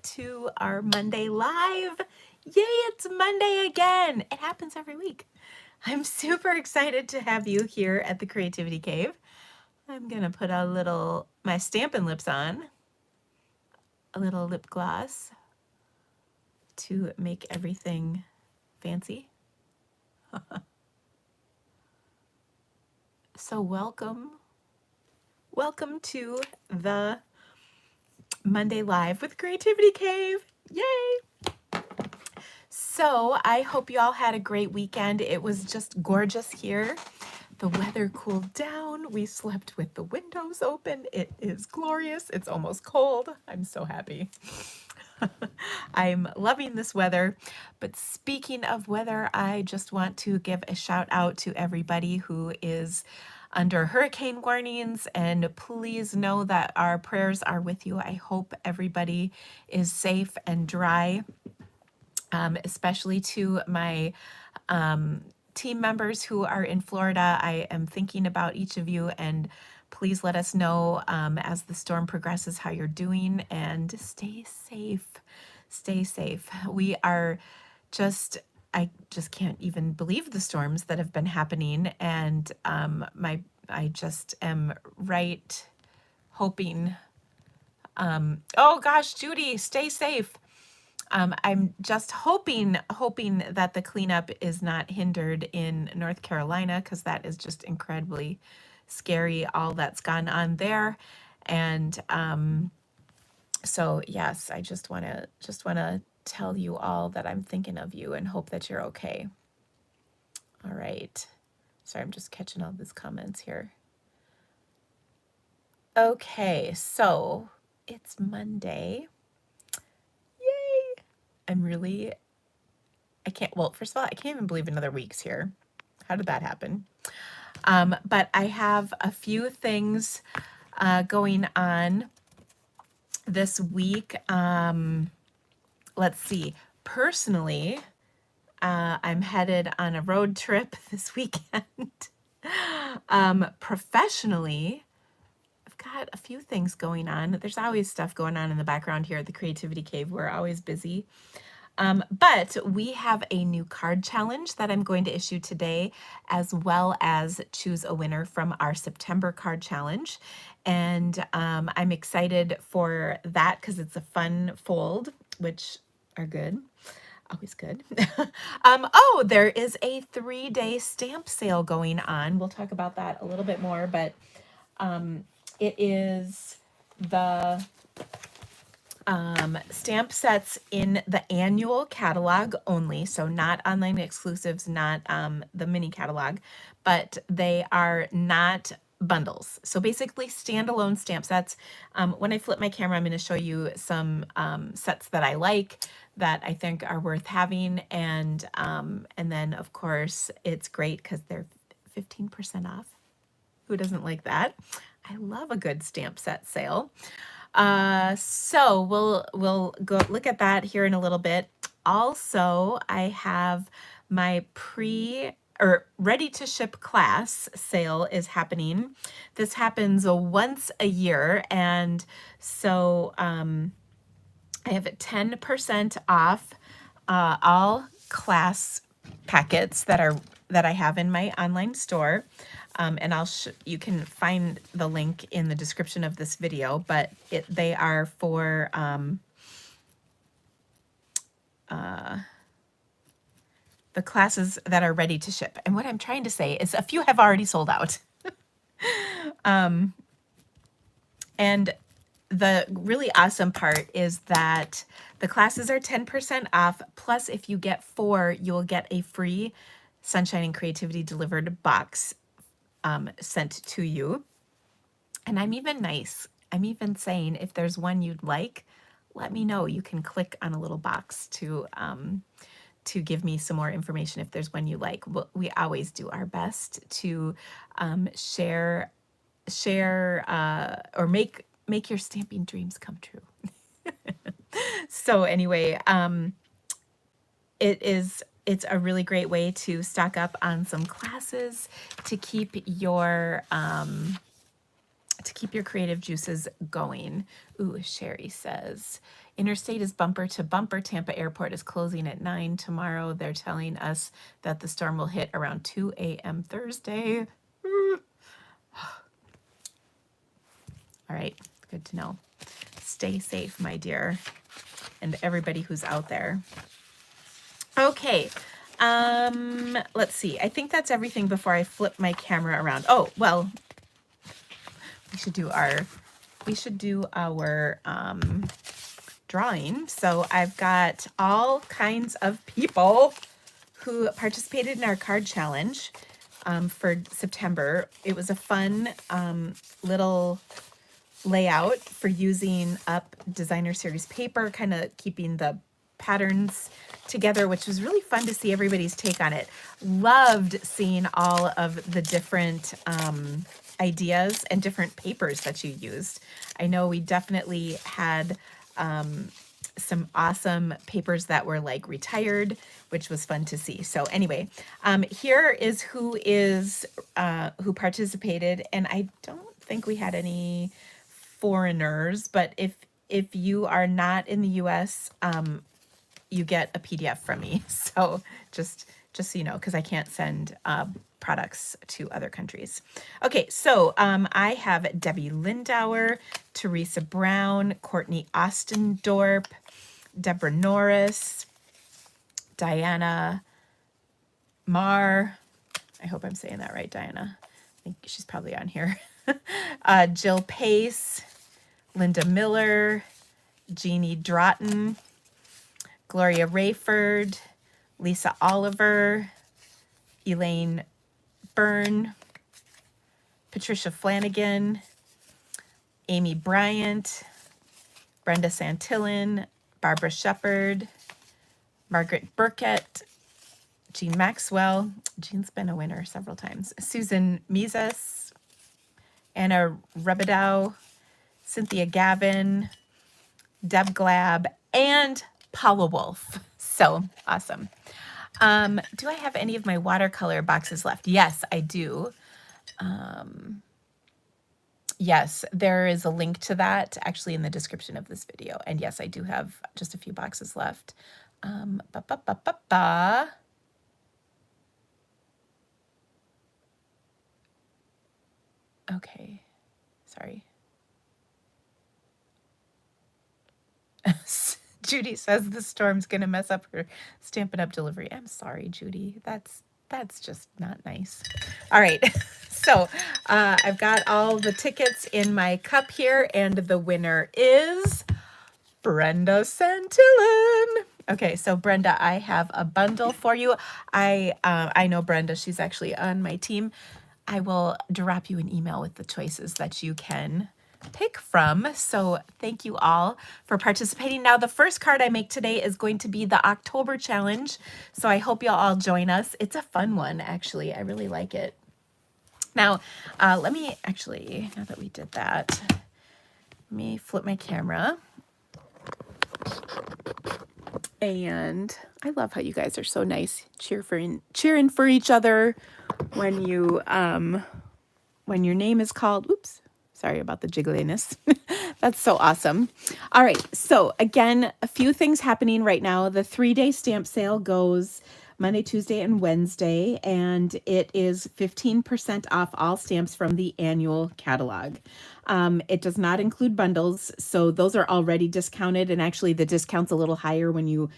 to our Monday Live. Yay, it's Monday again. It happens every week. I'm super excited to have you here at the Creativity Cave. I'm gonna put my Stampin' Lips on, a little lip gloss to make everything fancy. So welcome to the Monday Live with Creativity Cave. Yay! So I hope you all had a great weekend. It was just gorgeous here. The weather cooled down. We slept with the windows open. It is glorious. It's almost cold. I'm so happy. I'm loving this weather. But speaking of weather, I just want to give a shout out to everybody who is under hurricane warnings, and please know that our prayers are with you. I hope everybody is safe and dry, especially to my team members who are in Florida. I am thinking about each of you, and please let us know as the storm progresses how you're doing, and stay safe. Stay safe. I just can't even believe the storms that have been happening, and I just am hoping. Oh gosh, Judy, stay safe. I'm just hoping that the cleanup is not hindered in North Carolina, because that is just incredibly scary, all that's gone on there. And so yes, I just want to tell you all that I'm thinking of you and hope that you're okay. All right. Sorry, I'm just catching all these comments here. Okay, so it's Monday. Yay! First of all, I can't even believe another week's here. How did that happen? But I have a few things going on this week. Let's see. Personally, I'm headed on a road trip this weekend. Professionally, I've got a few things going on. There's always stuff going on in the background here at the Creativity Cave. We're always busy. But we have a new card challenge that I'm going to issue today, as well as choose a winner from our September card challenge. And I'm excited for that because it's a fun fold, which are good. Always good. Oh, there is a 3-day stamp sale going on. We'll talk about that a little bit more, but it is the stamp sets in the annual catalog only, so not online exclusives, not the mini catalog, but they are not bundles. So basically standalone stamp sets. When I flip my camera, I'm going to show you some sets that I like, that I think are worth having, and then of course it's great because they're 15% off. Who doesn't like that? I love a good stamp set sale. So we'll go look at that here in a little bit. Also, I have my ready to ship class sale is happening. This happens once a year, and so I have 10% off all class packets that I have in my online store. And you can find the link in the description of this video, but they are for the classes that are ready to ship. And what I'm trying to say is a few have already sold out. And the really awesome part is that the classes are 10% off. Plus, if you get 4, you'll get a free Sunshine and Creativity delivered box sent to you. And I'm even nice. I'm even saying, if there's one you'd like, let me know. You can click on a little box to give me some more information if there's one you like. We always do our best to share or make your stamping dreams come true. So anyway, it's a really great way to stock up on some classes, to keep your to keep your creative juices going. Ooh, Sherry says, Interstate is bumper to bumper. Tampa Airport is closing at 9 tomorrow. They're telling us that the storm will hit around 2 a.m. Thursday. All right, good to know. Stay safe, my dear, and everybody who's out there. Okay, let's see. I think that's everything before I flip my camera around. Oh, well, we should do our drawing. So I've got all kinds of people who participated in our card challenge for September. It was a fun little layout for using up designer series paper, kind of keeping the patterns together, which was really fun to see everybody's take on it. Loved seeing all of the different ideas and different papers that you used. I know we definitely had some awesome papers that were like retired, which was fun to see. So anyway, here is who participated, and I don't think we had any foreigners, but if you are not in the US, you get a PDF from me. So just so you know, because I can't send products to other countries. Okay, so I have Debbie Lindauer, Teresa Brown, Courtney Ostendorp, Deborah Norris, Diana Marr. I hope I'm saying that right, Diana. I think she's probably on here. Jill Pace, Linda Miller, Jeannie Drotton, Gloria Rayford, Lisa Oliver, Elaine Byrne, Patricia Flanagan, Amy Bryant, Brenda Santillan, Barbara Shepard, Margaret Burkett, Jean Maxwell. Jean's been a winner several times. Susan Mizas, Anna Rebedow, Cynthia Gavin, Deb Glab, and Paula Wolf. So awesome. Do I have any of my watercolor boxes left? Yes, I do. Yes, there is a link to that actually in the description of this video. And yes, I do have just a few boxes left. Okay, sorry. Judy says the storm's gonna mess up her Stampin' Up! Delivery. I'm sorry, Judy. That's just not nice. All right, so I've got all the tickets in my cup here, and the winner is Brenda Santillan. Okay, so Brenda, I have a bundle for you. I know Brenda, she's actually on my team. I will drop you an email with the choices that you can pick from. So thank you all for participating. Now, the first card I make today is going to be the October challenge. So I hope you'll all join us. It's a fun one, actually. I really like it. Now, let me actually, now that we did that, let me flip my camera. And I love how you guys are so nice, cheering for each other when you when your name is called. Oops, sorry about the jiggliness. That's so awesome. All right, so again, a few things happening right now. The 3-day stamp sale goes Monday, Tuesday, and Wednesday, and it is 15% off all stamps from the annual catalog. It does not include bundles, so those are already discounted, and actually the discount's a little higher when you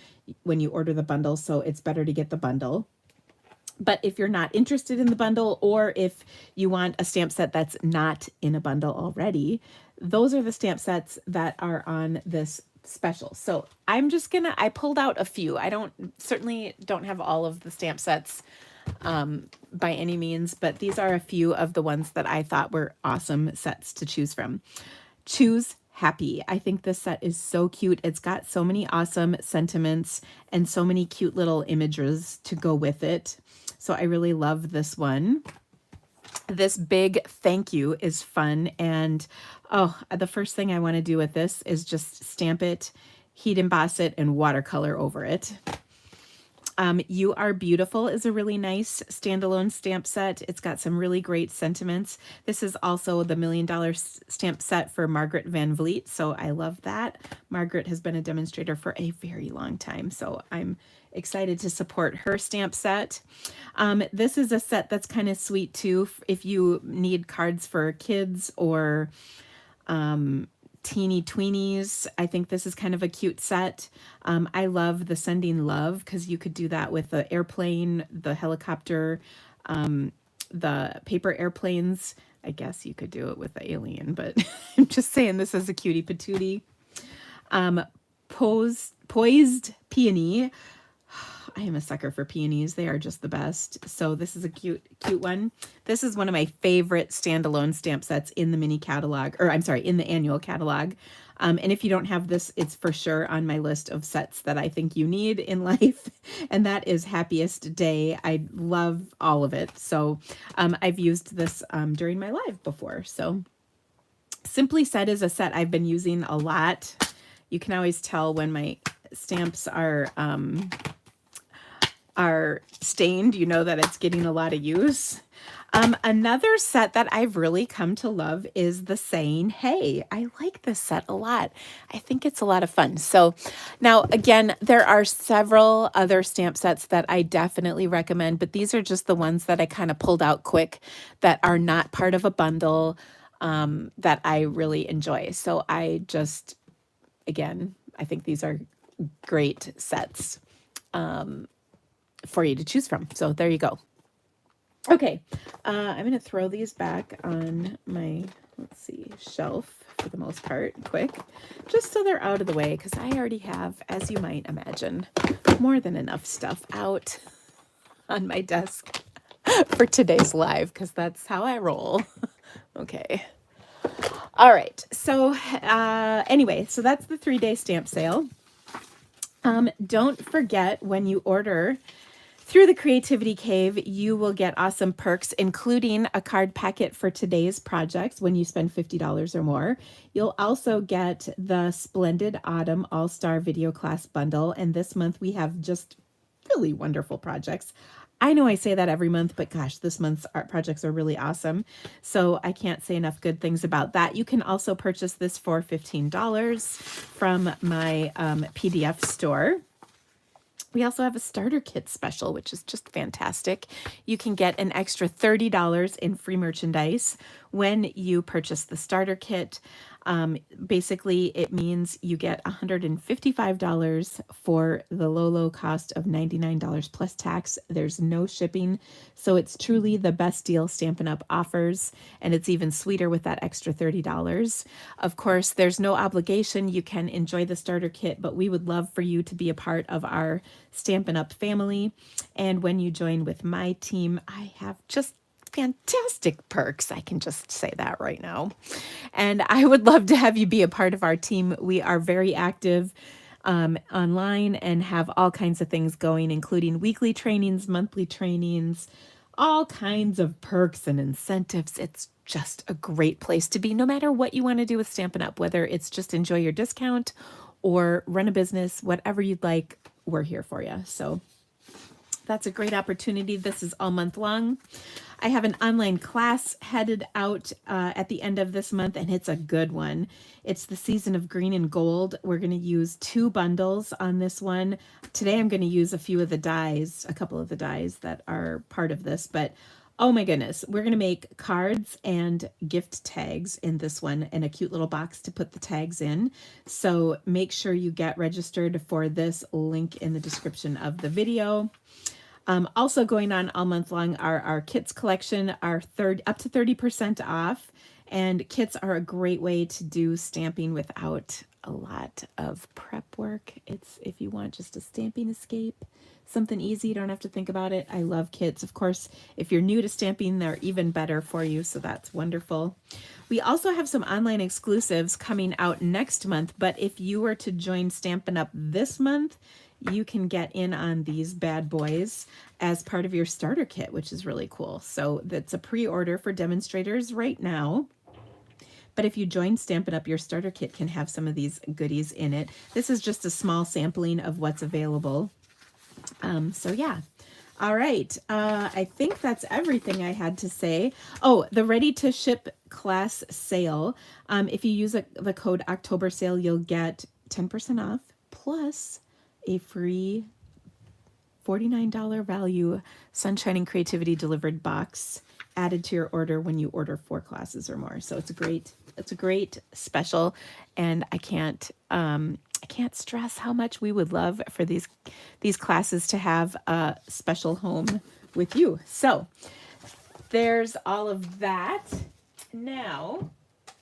order the bundle, so it's better to get the bundle. But if you're not interested in the bundle, or if you want a stamp set that's not in a bundle already, those are the stamp sets that are on this special. So I pulled out a few. I certainly don't have all of the stamp sets by any means, but these are a few of the ones that I thought were awesome sets to choose from. Choose Happy. I think this set is so cute. It's got so many awesome sentiments and so many cute little images to go with it. So I really love this one. This big thank you is fun. And oh, the first thing I want to do with this is just stamp it, heat emboss it, and watercolor over it. You Are Beautiful is a really nice standalone stamp set. It's got some really great sentiments. This is also the $1 Million stamp set for Margaret Van Vliet, so I love that. Margaret has been a demonstrator for a very long time, so I'm excited to support her stamp set. This is a set that's kind of sweet too if you need cards for kids or teeny tweenies. I think this is kind of a cute set. I love the Sending Love because you could do that with the airplane, the helicopter, the paper airplanes. I guess you could do it with the alien, but I'm just saying this is a cutie patootie. Poised Peony. I am a sucker for peonies. They are just the best. So this is a cute one. This is one of my favorite standalone stamp sets in the mini catalog, or I'm sorry, in the annual catalog. And if you don't have this, it's for sure on my list of sets that I think you need in life. And that is Happiest Day. I love all of it. So I've used this during my live before. So Simply Said is a set I've been using a lot. You can always tell when my stamps are stained, you know that it's getting a lot of use. Another set that I've really come to love is the Saying Hey. I like this set a lot. I think it's a lot of fun. So now, again, there are several other stamp sets that I definitely recommend, but these are just the ones that I kind of pulled out quick that are not part of a bundle that I really enjoy. So I just, again, I think these are great sets for you to choose from. So there you go. Okay, I'm going to throw these back on my, let's see, shelf for the most part, quick, just so they're out of the way, because I already have, as you might imagine, more than enough stuff out on my desk for today's live, because that's how I roll. Okay. All right. So anyway, so that's the 3-day stamp sale. Don't forget, when you order through the Creativity Cave, you will get awesome perks, including a card packet for today's projects when you spend $50 or more. You'll also get the Splendid Autumn All-Star Video Class Bundle, and this month we have just really wonderful projects. I know I say that every month, but gosh, this month's art projects are really awesome. So I can't say enough good things about that. You can also purchase this for $15 from my PDF store. We also have a starter kit special, which is just fantastic. You can get an extra $30 in free merchandise when you purchase the starter kit. Basically, it means you get $155 for the low cost of $99 plus tax. There's no shipping, so it's truly the best deal Stampin' Up! Offers, and it's even sweeter with that extra $30. Of course, there's no obligation. You can enjoy the starter kit, but we would love for you to be a part of our Stampin' Up! Family. And when you join with my team, I have just fantastic perks. I can just say that right now. And I would love to have you be a part of our team. We are very active online and have all kinds of things going, including weekly trainings, monthly trainings, all kinds of perks and incentives. It's just a great place to be, no matter what you want to do with Stampin' Up!, whether it's just enjoy your discount or run a business, whatever you'd like, we're here for you. So that's a great opportunity. This is all month long. I have an online class headed out at the end of this month, and it's a good one. It's the Season of Green and Gold. We're going to use 2 bundles on this one. Today I'm going to use a couple of the dies that are part of this, but oh my goodness, we're going to make cards and gift tags in this one and a cute little box to put the tags in. So make sure you get registered for this. Link in the description of the video. Also going on all month long are our kits collection, up to 30% off. And kits are a great way to do stamping without a lot of prep work. It's if you want just a stamping escape, something easy, you don't have to think about it. I love kits. Of course, if you're new to stamping, they're even better for you, so that's wonderful. We also have some online exclusives coming out next month, but if you were to join Stampin' Up! This month, you can get in on these bad boys as part of your starter kit, which is really cool. So that's a pre-order for demonstrators right now. But if you join Stampin' Up!, your starter kit can have some of these goodies in it. This is just a small sampling of what's available. So yeah. All right. I think that's everything I had to say. Oh, the ready to ship class sale. If you use the code October sale, you'll get 10% off plus a free $49 value Sunshine and Creativity delivered box added to your order when you order 4 classes or more. So it's a great special, and I can't stress how much we would love for these classes to have a special home with you. So there's all of that. Now,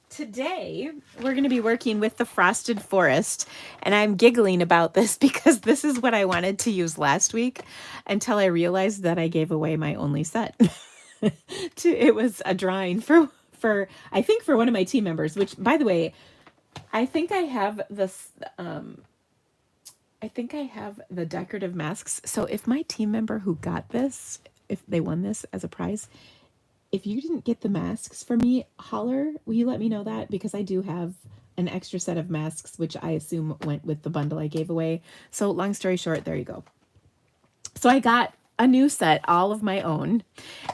today we're going to be working with the Frosted Forest, and I'm giggling about this because this is what I wanted to use last week until I realized that I gave away my only set. It was a drawing for I think for one of my team members, which, by the way, I think I have this I think I have the decorative masks. So if my team member who got this, if they won this as a prize, if you didn't get the masks for me, holler. Will you let me know that? Because I do have an extra set of masks, which I assume went with the bundle I gave away. So long story short, there you go. So I got a new set, all of my own,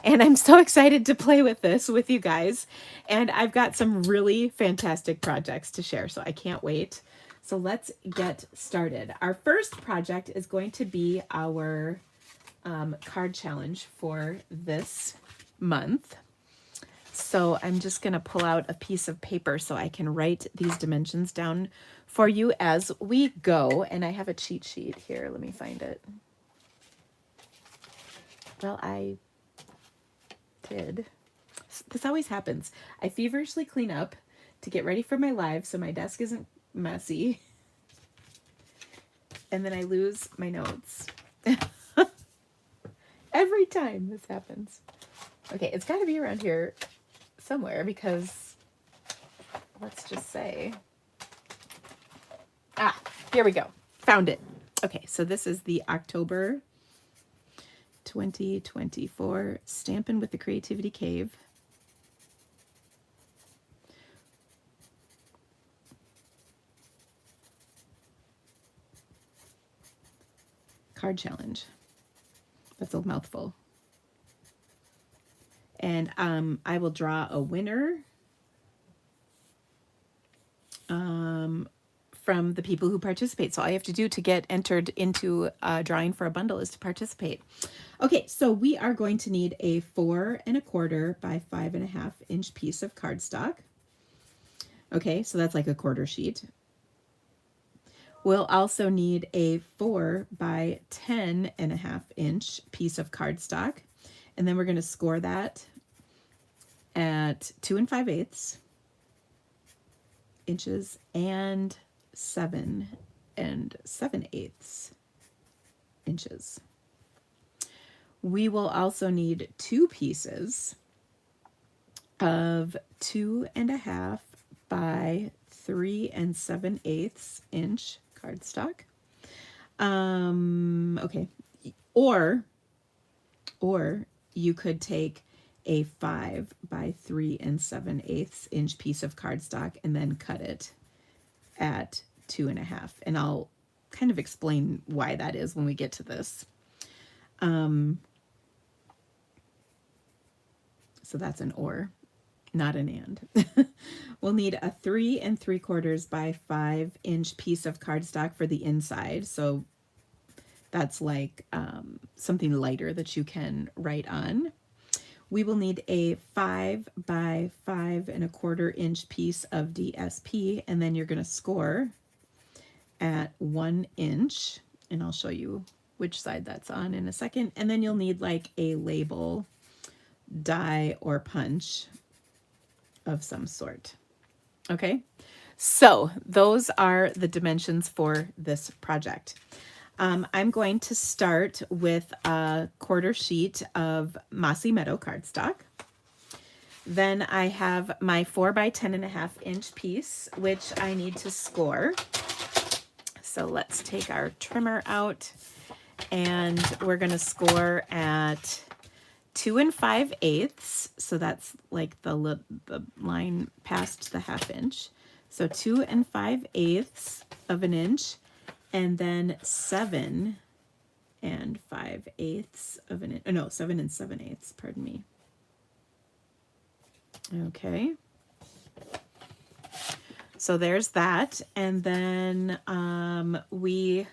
and I'm so excited to play with this with you guys. And I've got some really fantastic projects to share, so I can't wait. So let's get started. Our first project is going to be our card challenge for this month. So I'm just going to pull out a piece of paper so I can write these dimensions down for you as we go. And I have a cheat sheet here. Let me find it. Well, I did. This always happens. I feverishly clean up to get ready for my live so my desk isn't messy. And then I lose my notes. Every time this happens. Okay, it's got to be around here somewhere because let's just say. Here we go. Found it. Okay, so this is the October 2024 Stampin' with the Creativity Cave. Card challenge. That's a mouthful. And I will draw a winner from the people who participate. So all you have to do to get entered into drawing for a bundle is to participate. Okay, so we are going to need a 4 1/4 by 5 1/2 inch piece of cardstock. Okay, so that's like a quarter sheet. We'll also need a 4 by 10 1/2 inch piece of cardstock. And then we're going to score that at 2 5/8 inches and 7 7/8 inches. We will also need 2 pieces of 2 1/2 by 3 7/8 inch cardstock. Okay. Or you could take a 5 by 3 7/8 inch piece of cardstock and then cut it at 2 1/2. And I'll kind of explain why that is when we get to this. So that's an or, not an and. We'll need a 3 3/4 by 5 inch piece of cardstock for the inside. So that's like something lighter that you can write on. We will need a 5 by 5 1/4 inch piece of DSP, and then you're going to score at 1 inch, and I'll show you which side that's on in a second. And then you'll need like a label, die, or punch of some sort. Okay, so those are the dimensions for this project. I'm going to start with a quarter sheet of Mossy Meadow cardstock. Then I have my 4 by 10 1/2 inch piece, which I need to score. So let's take our trimmer out, and we're going to score at 2 5/8. So that's like the line past the 1/2 inch. So 2 5/8 of an inch, and then 7 and 5/8 of an inch. Oh, no, 7 7/8, pardon me. Okay. So there's that. And then we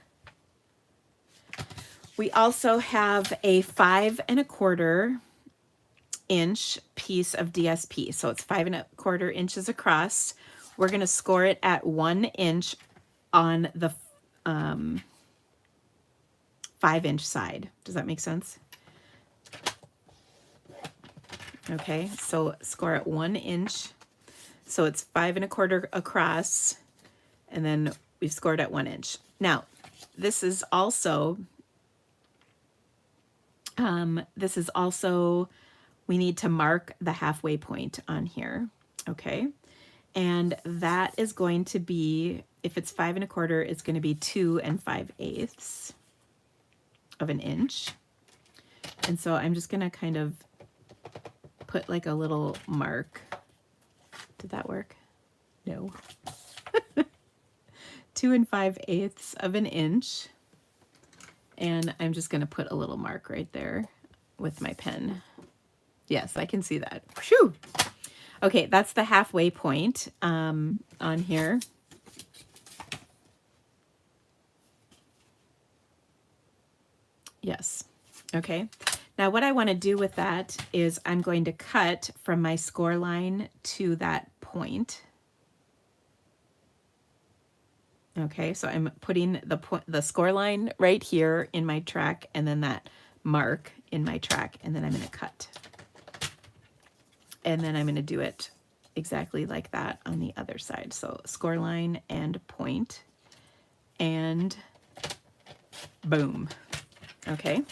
also have a 5 1/4 inch piece of DSP. So it's 5 1/4 inches across. We're going to score it at 1 inch on the 5-inch side. Does that make sense? Okay, so score at 1 inch. So it's 5 1/4 across, and then we've scored at 1 inch. Now, this is also, we need to mark the halfway point on here, okay? And that is going to be, if it's 5 1/4, it's going to be 2 5/8 of an inch. And so I'm just going to kind of put like a little mark. Did that work? No. 2 5/8 of an inch. And I'm just going to put a little mark right there with my pen. Yes, I can see that. Whew. Okay, that's the halfway point on here. Yes. Okay. Now what I want to do with that is I'm going to cut from my score line to that point. Okay, so I'm putting the score line right here in my track, and then that mark in my track, and then I'm going to cut. And then I'm going to do it exactly like that on the other side. So score line and point, and boom. Okay.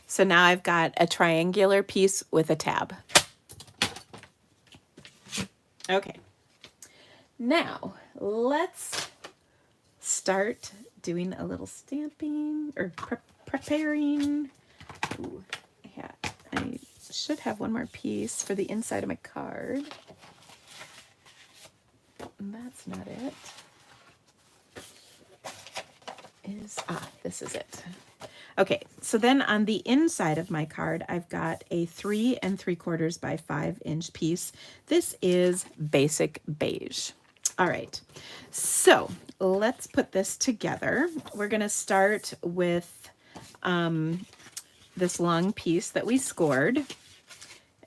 So now I've got a triangular piece with a tab. Okay. Now let's start doing a little stamping or preparing. Ooh, I should have one more piece for the inside of my card. That's not it. This is it. Okay, so then on the inside of my card, I've got a 3 3/4 by 5-inch piece. This is basic beige. All right, so let's put this together. We're going to start with this long piece that we scored,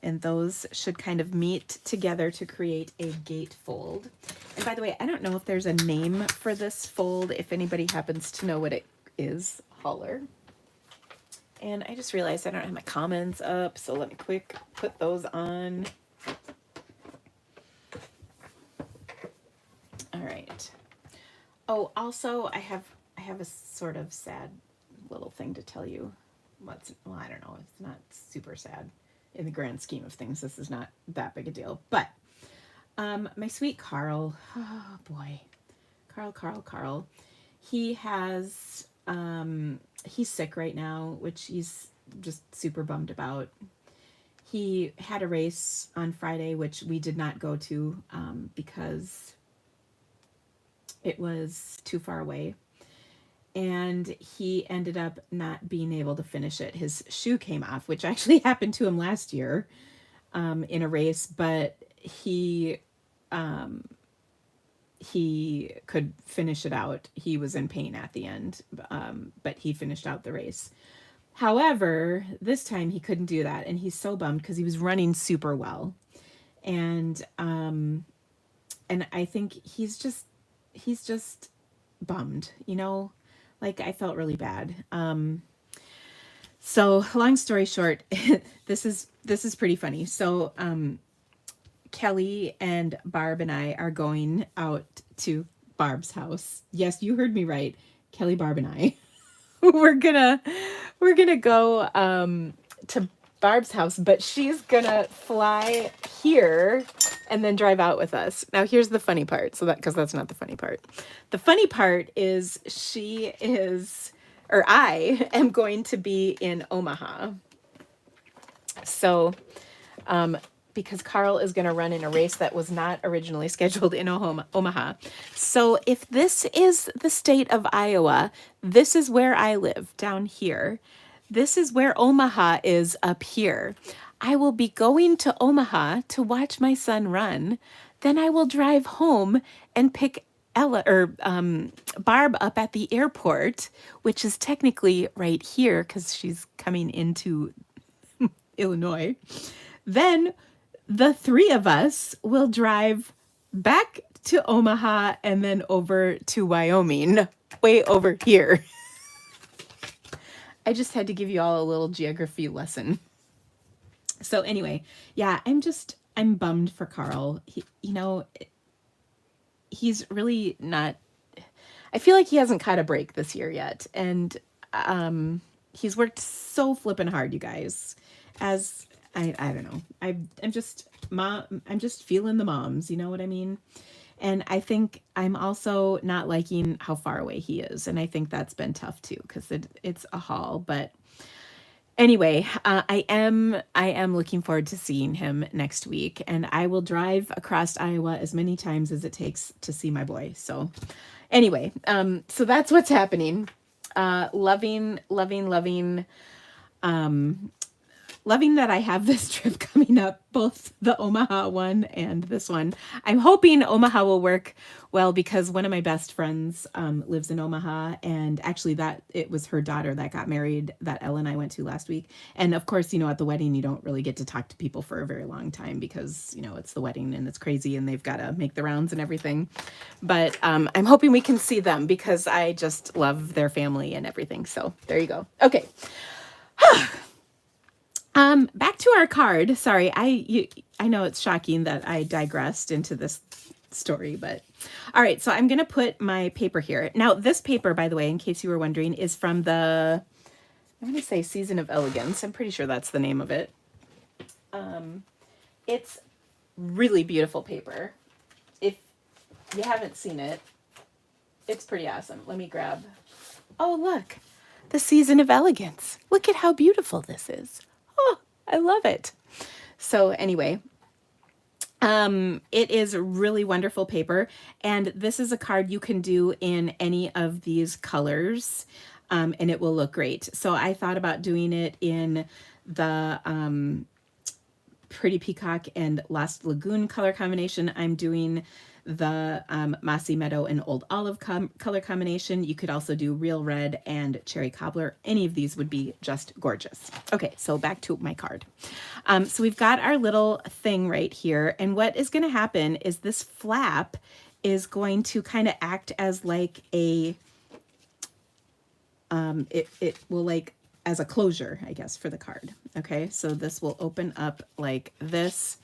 and those should kind of meet together to create a gatefold. And by the way, I don't know if there's a name for this fold. If anybody happens to know what it is, holler. And I just realized I don't have my comments up, so let me quick put those on. All right. Oh, also I have a sort of sad little thing to tell you. Well, I don't know. It's not super sad in the grand scheme of things. This is not that big a deal. But my sweet Carl, oh boy, Carl. He has he's sick right now, which he's just super bummed about. He had a race on Friday, which we did not go to because it was too far away. And he ended up not being able to finish it. His shoe came off, which actually happened to him last year in a race, but he could finish it out. He was in pain at the end, but he finished out the race. However, this time he couldn't do that, and he's so bummed because he was running super well. And I think he's just bummed, you know? Like, I felt really bad. So long story short, this is pretty funny. So Kelly and Barb and I are going out to Barb's house. Yes, you heard me right. Kelly, Barb, and I. we're gonna go to Barb's house, but she's gonna fly here and then drive out with us. Now here's the funny part. Because that's not the funny part. The funny part is I am going to be in Omaha. So because Carl is going to run in a race that was not originally scheduled in Omaha. So if this is the state of Iowa, this is where I live, down here. This is where Omaha is, up here. I will be going to Omaha to watch my son run. Then I will drive home and pick Ella or Barb up at the airport, which is technically right here because she's coming into Illinois. Then the three of us will drive back to Omaha and then over to Wyoming, way over here. I just had to give you all a little geography lesson. So anyway, yeah, I'm bummed for Carl. He's really not, I feel like he hasn't caught a break this year yet. And he's worked so flippin' hard, you guys. As I don't know. I'm just feeling the moms, you know what I mean? And I think I'm also not liking how far away he is. And I think that's been tough too, because it's a haul. But anyway, I am looking forward to seeing him next week, and I will drive across Iowa as many times as it takes to see my boy. So anyway, so that's what's happening. Loving that I have this trip coming up, both the Omaha one and this one. I'm hoping Omaha will work well because one of my best friends lives in Omaha, and actually it was her daughter that got married that Ella and I went to last week. And of course, at the wedding, you don't really get to talk to people for a very long time because, it's the wedding and it's crazy and they've got to make the rounds and everything. But I'm hoping we can see them because I just love their family and everything. So there you go. Okay. Back to our card. Sorry, I know it's shocking that I digressed into this story, but all right. So I'm going to put my paper here. Now, this paper, by the way, in case you were wondering, is from I'm going to say Season of Elegance. I'm pretty sure that's the name of it. It's really beautiful paper. If you haven't seen it, it's pretty awesome. Let me grab. Oh, look, the Season of Elegance. Look at how beautiful this is. Oh, I love it. So anyway, it is really wonderful paper. And this is a card you can do in any of these colors, and it will look great. So I thought about doing it in the Pretty Peacock and Lost Lagoon color combination. I'm doing the Mossy Meadow and Old Olive color combination. You could also do Real Red and Cherry Cobbler. Any of these would be just gorgeous. Okay, so back to my card. So we've got our little thing right here. And what is going to happen is this flap is going to kind of act as like a, it will like as a closure, I guess, for the card. Okay, so this will open up like this.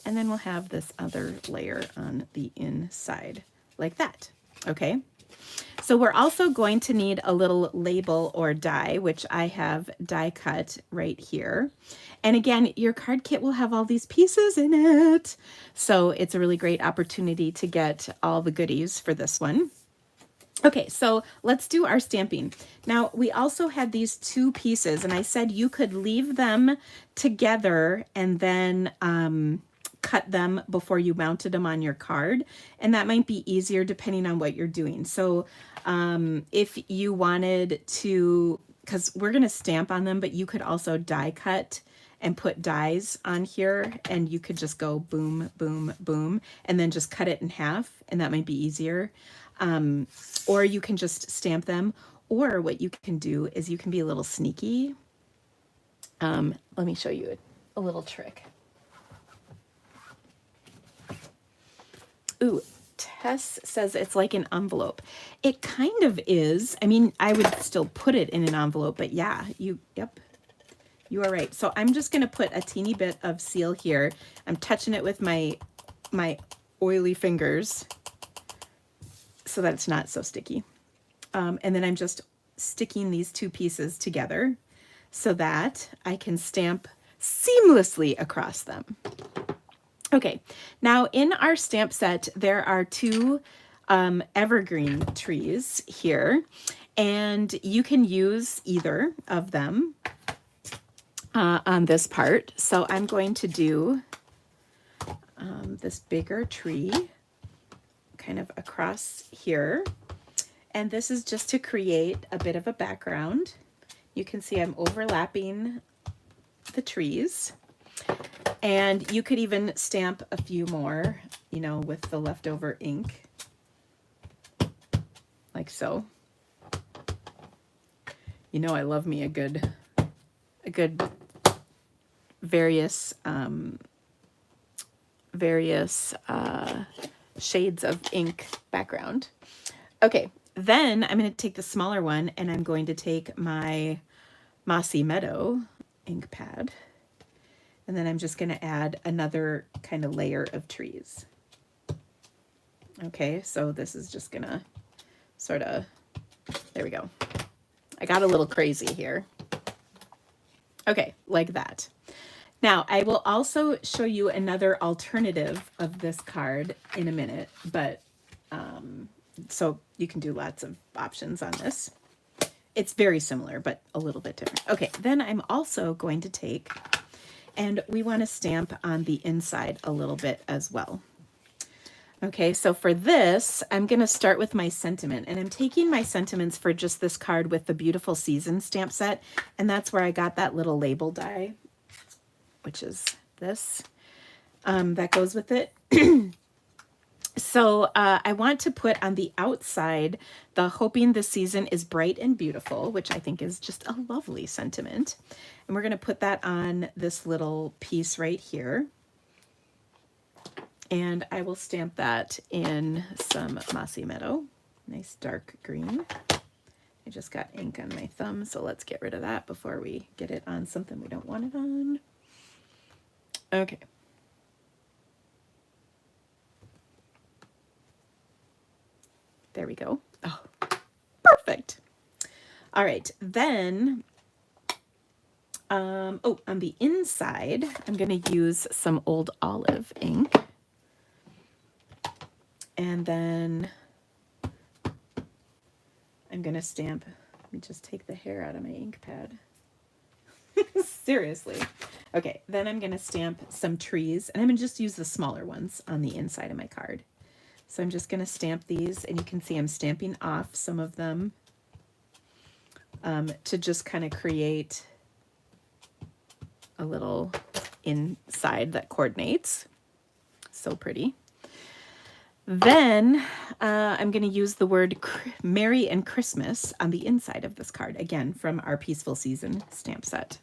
And then we'll have this other layer on the inside like that. Okay. So we're also going to need a little label or die, which I have die cut right here. And again, your card kit will have all these pieces in it. So it's a really great opportunity to get all the goodies for this one. Okay, so let's do our stamping. Now, we also had these two pieces, and I said you could leave them together and then cut them before you mounted them on your card, and that might be easier depending on what you're doing. So if you wanted to, because we're going to stamp on them, but you could also die cut and put dies on here, and you could just go boom, boom, boom, and then just cut it in half, and that might be easier. Or you can just stamp them, or what you can do is you can be a little sneaky. Let me show you a little trick. Ooh, Tess says it's like an envelope. It kind of is. I mean, I would still put it in an envelope, but yeah, yep, you are right. So I'm just going to put a teeny bit of seal here. I'm touching it with my oily fingers so that it's not so sticky. And then I'm just sticking these two pieces together so that I can stamp seamlessly across them. Okay, now in our stamp set, there are two evergreen trees here, and you can use either of them on this part. So I'm going to do this bigger tree kind of across here. And this is just to create a bit of a background. You can see I'm overlapping the trees. And you could even stamp a few more, you know, with the leftover ink, like so. You know, I love me a good various shades of ink background. Okay, then I'm going to take the smaller one and I'm going to take my Mossy Meadow ink pad. And then I'm just going to add another kind of layer of trees. Okay, so this is just going to sort of, there we go. I got a little crazy here. Okay, like that. Now, I will also show you another alternative of this card in a minute, but so you can do lots of options on this. It's very similar, but a little bit different. Okay, then I'm also going to take, and we want to stamp on the inside a little bit as well. Okay, so for this, I'm going to start with my sentiment, and I'm taking my sentiments for just this card with the Beautiful Season stamp set, and that's where I got that little label die, which is this, that goes with it. So I want to put on the outside the hoping the season is bright and beautiful, which I think is just a lovely sentiment. And we're going to put that on this little piece right here. And I will stamp that in some Mossy Meadow, nice dark green. I just got ink on my thumb, so let's get rid of that before we get it on something we don't want it on. Okay. There we go. Oh, perfect. All right, then, on the inside, I'm going to use some Old Olive ink. And then I'm going to stamp, let me just take the hair out of my ink pad. Seriously. Okay, then I'm going to stamp some trees, and I'm going to just use the smaller ones on the inside of my card. So I'm just going to stamp these, and you can see I'm stamping off some of them to just kind of create a little inside that coordinates. So pretty. Then I'm going to use the word Merry and Christmas on the inside of this card, again, from our Peaceful Season stamp set.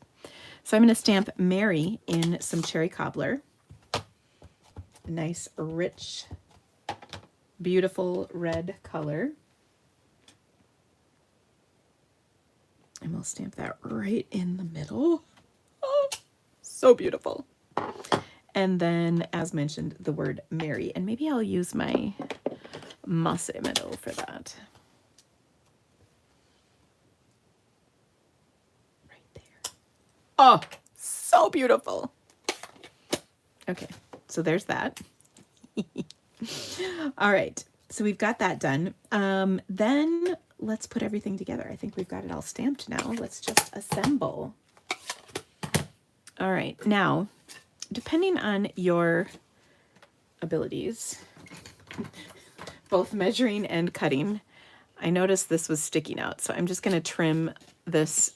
So I'm going to stamp Merry in some cherry cobbler. Nice, rich, beautiful red color. And we'll stamp that right in the middle. Oh, so beautiful. And then, as mentioned, the word Merry. And maybe I'll use my Mossy Meadow for that. Right there. Oh, so beautiful. Okay, so there's that. All right, so we've got that done. Then let's put everything together. I think we've got it all stamped now. Let's just assemble. All right, now, depending on your abilities, both measuring and cutting, I noticed this was sticking out. So I'm just going to trim this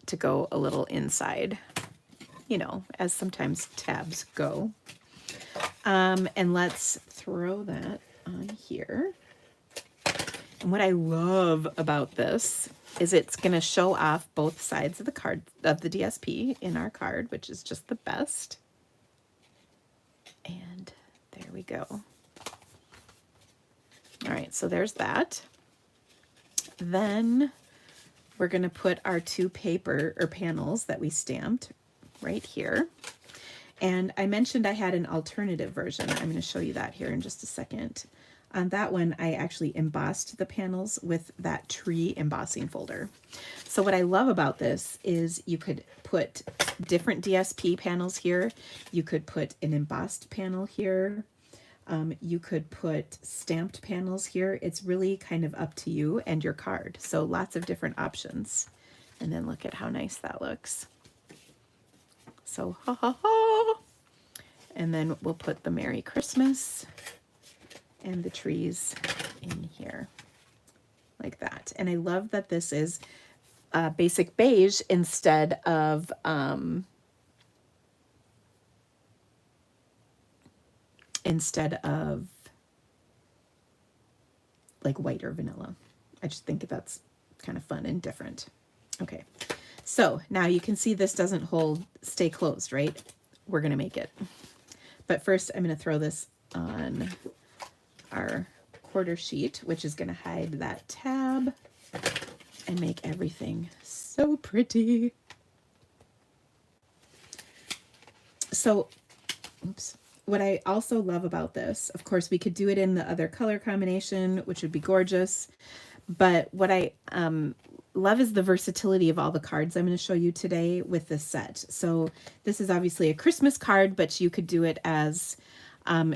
to go a little inside, you know, as sometimes tabs go. And let's throw that on here. And what I love about this is it's going to show off both sides of the card, of the DSP in our card, which is just the best. And there we go. All right, so there's that. Then we're going to put our two paper or panels that we stamped right here. And I mentioned I had an alternative version. I'm going to show you that here in just a second. On that one, I actually embossed the panels with that tree embossing folder. So what I love about this is you could put different DSP panels here. You could put an embossed panel here. You could put stamped panels here. It's really kind of up to you and your card. So lots of different options. And then look at how nice that looks. So, ha ha ha. And then we'll put the Merry Christmas and the trees in here like that. And I love that this is basic beige instead of like white or vanilla. I just think that's kind of fun and different. Okay, so now you can see this doesn't stay closed, right? We're gonna make it. But first I'm gonna throw this on our quarter sheet, which is gonna hide that tab and make everything so pretty. So, oops. What I also love about this, of course, we could do it in the other color combination, which would be gorgeous. But what I love is the versatility of all the cards I'm going to show you today with this set. So this is obviously a Christmas card, but you could do it as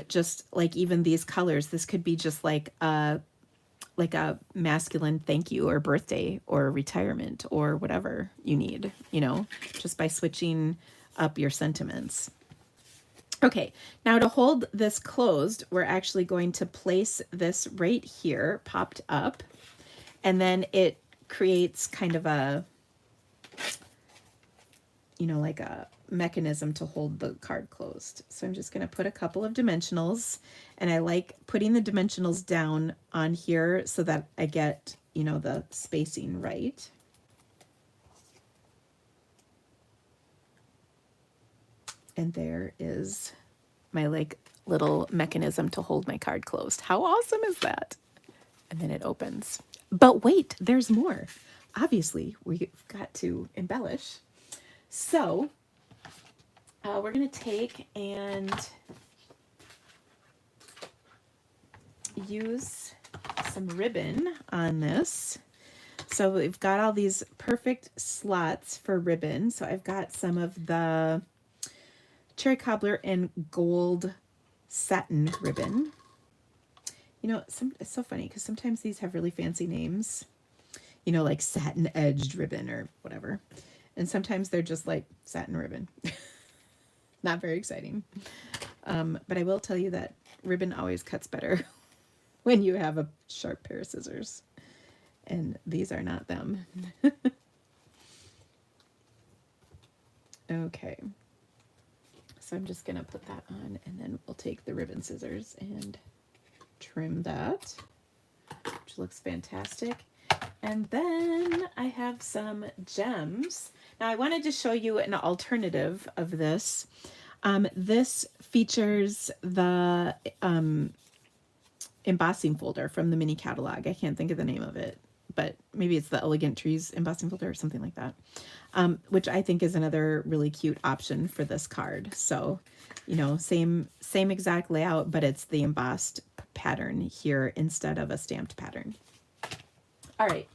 just like even these colors. This could be just like a masculine thank you or birthday or retirement or whatever you need, you know, just by switching up your sentiments. Okay, now to hold this closed, we're actually going to place this right here, popped up, and then it creates kind of a, you know, like a mechanism to hold the card closed. So I'm just going to put a couple of dimensionals, and I like putting the dimensionals down on here so that I get, you know, the spacing right. And there is my like little mechanism to hold my card closed. How awesome is that? And then it opens. But wait, there's more. Obviously, we've got to embellish. So we're going to take and use some ribbon on this. So we've got all these perfect slots for ribbon. So I've got some of the cherry cobbler and gold satin ribbon. You know, it's so funny because sometimes these have really fancy names, you know, like satin edged ribbon or whatever. And sometimes they're just like satin ribbon. Not very exciting. But I will tell you that ribbon always cuts better when you have a sharp pair of scissors. And these are not them. Okay. So I'm just going to put that on, and then we'll take the ribbon scissors and trim that, which looks fantastic. And then I have some gems. Now I wanted to show you an alternative of this. This features the embossing folder from the mini catalog. I can't think of the name of it, but maybe it's the Elegant Trees embossing folder or something like that, which I think is another really cute option for this card. So, you know, same exact layout, but it's the embossed pattern here instead of a stamped pattern. All right.